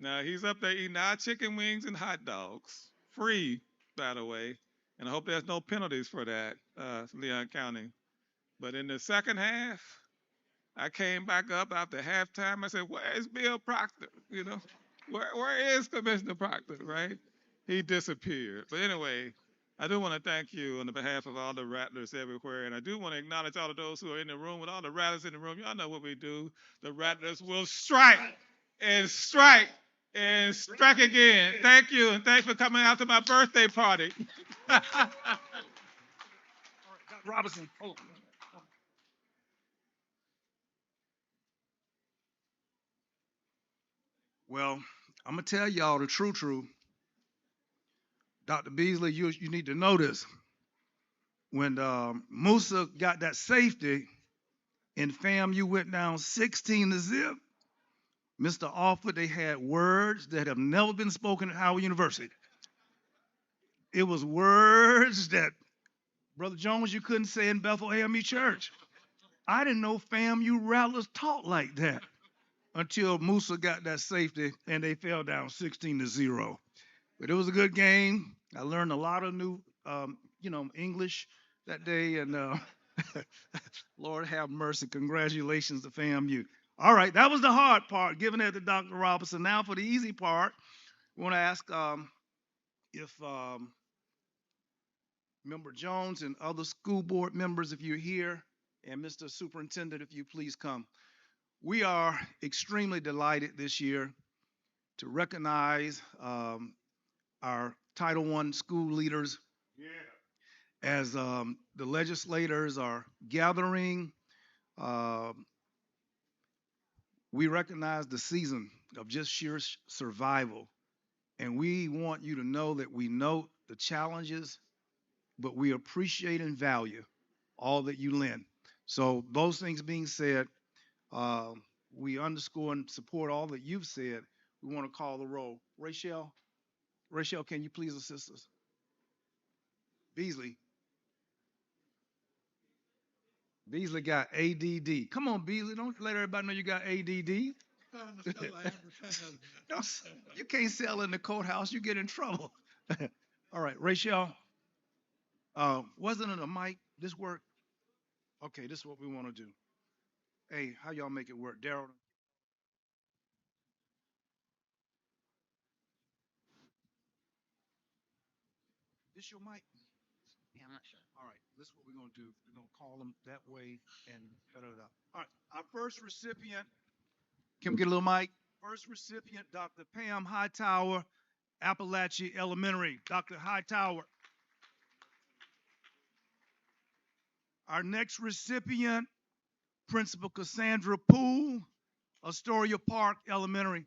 Now, he's up there eating our chicken wings and hot dogs, free, by the way, and I hope there's no penalties for that, Leon County. But in the second half, I came back up after halftime. I said, where's Bill Proctor? Where is Commissioner Proctor, right? He disappeared. But anyway, I do want to thank you on the behalf of all the Rattlers everywhere. And I do want to acknowledge all of those who are in the room. With all the Rattlers in the room, y'all know what we do. The Rattlers will strike and strike and strike again. Thank you, and thanks for coming out to my birthday party. All right, Dr. Robinson, hold on. Well, I'm going to tell y'all the true. Dr. Beasley, you need to know this. When Musa got that safety and FAMU went down 16-0, Mr. Alford, they had words that have never been spoken at Howard University. It was words that, Brother Jones, you couldn't say in Bethel AME Church. I didn't know FAMU Rattlers talked like that until Musa got that safety and they fell down 16-0. But it was a good game. I learned a lot of new, English that day, and Lord have mercy. Congratulations to FAMU. All right, that was the hard part, giving it to Dr. Robinson. Now for the easy part, we want to ask if Member Jones and other school board members, if you're here, and Mr. Superintendent, if you please come. We are extremely delighted this year to recognize our Title I school leaders as the legislators are gathering. Uh, we recognize the season of just sheer survival. And we want you to know that we know the challenges, but we appreciate and value all that you lend. So those things being said, uh, we underscore and support all that you've said. We want to call the roll. Rachel, can you please assist us? Beasley got ADD. Come on, Beasley, don't let everybody know you got ADD. You can't sell in the courthouse, you get in trouble. All right, Rachel, wasn't it a mic? This work? Okay, this is what we want to do. Hey, how y'all make it work? Darryl? This your mic? Yeah, I'm not sure. All right, this is what we're going to do. We're going to call them that way and cut it up. All right, our first recipient, can we get a little mic? First recipient, Dr. Pam Hightower, Appalachia Elementary. Dr. Hightower. Our next recipient, Principal Cassandra Poole, Astoria Park Elementary.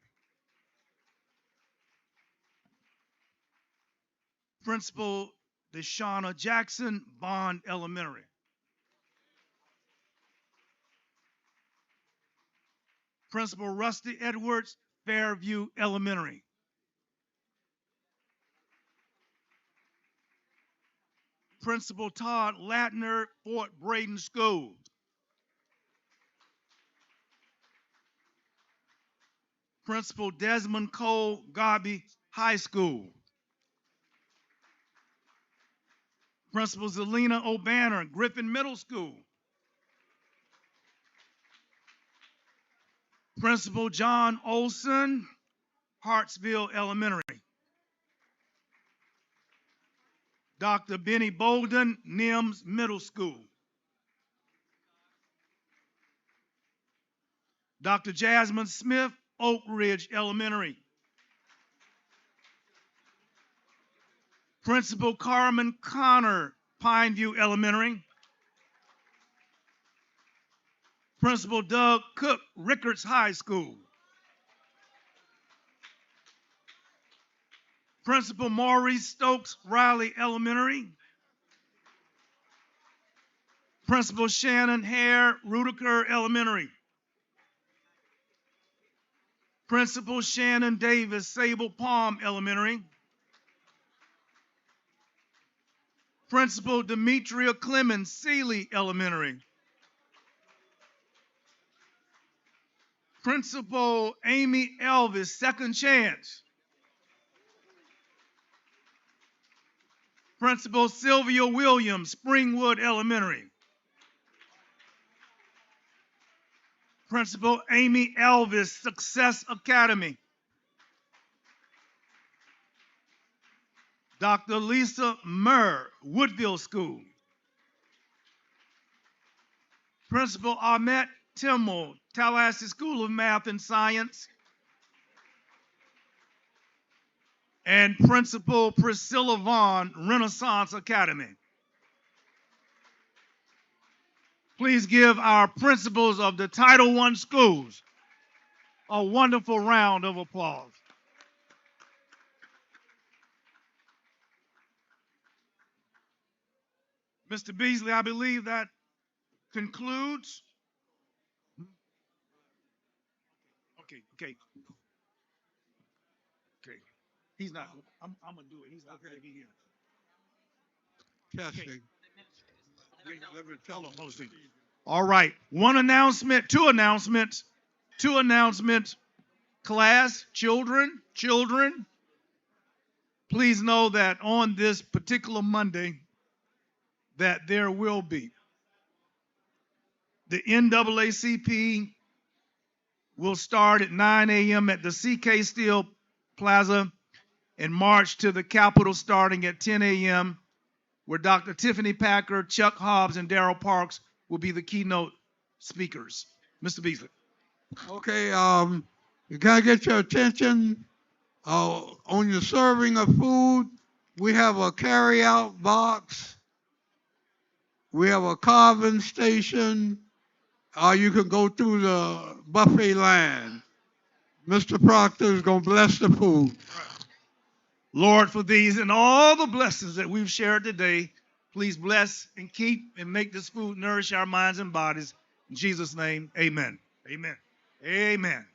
Principal Deshauna Jackson, Bond Elementary. Principal Rusty Edwards, Fairview Elementary. Principal Todd Latner, Fort Braden School. Principal Desmond Cole, Garby High School. Principal Zelina O'Banner, Griffin Middle School. Principal John Olson, Hartsville Elementary. Dr. Benny Bolden, Nims Middle School. Dr. Jasmine Smith, Oak Ridge Elementary. Principal Carmen Connor, Pineview Elementary. Principal Doug Cook, Rickards High School. Principal Maurice Stokes, Riley Elementary. Principal Shannon Hare, Rudiker Elementary. Principal Shannon Davis, Sable Palm Elementary. Principal Demetria Clemens, Sealy Elementary. Principal Amy Elvis, Second Chance. Principal Sylvia Williams, Springwood Elementary. Principal Amy Elvis, Success Academy. Dr. Lisa Murr, Woodville School. Principal Ahmet Timmel, Tallahassee School of Math and Science. And Principal Priscilla Vaughn, Renaissance Academy. Please give our principals of the Title I schools a wonderful round of applause. Mr. Beasley, I believe that concludes. Okay. He's not. I'm gonna do it. He's not gonna be here. Testing. Let me tell them. All right. Two announcements. Class, children, please know that on this particular Monday, that there will be the NAACP We'll start at 9 a.m. at the CK Steel Plaza and march to the Capitol starting at 10 a.m., where Dr. Tiffany Packer, Chuck Hobbs, and Darryl Parks will be the keynote speakers. Mr. Beasley. Okay, you gotta get your attention on your serving of food. We have a carry-out box. We have a carving station. You can go through the buffet line. Mr. Proctor is gonna bless the food. Lord, for these and all the blessings that we've shared today, please bless and keep and make this food nourish our minds and bodies. In Jesus' name, amen. Amen. Amen.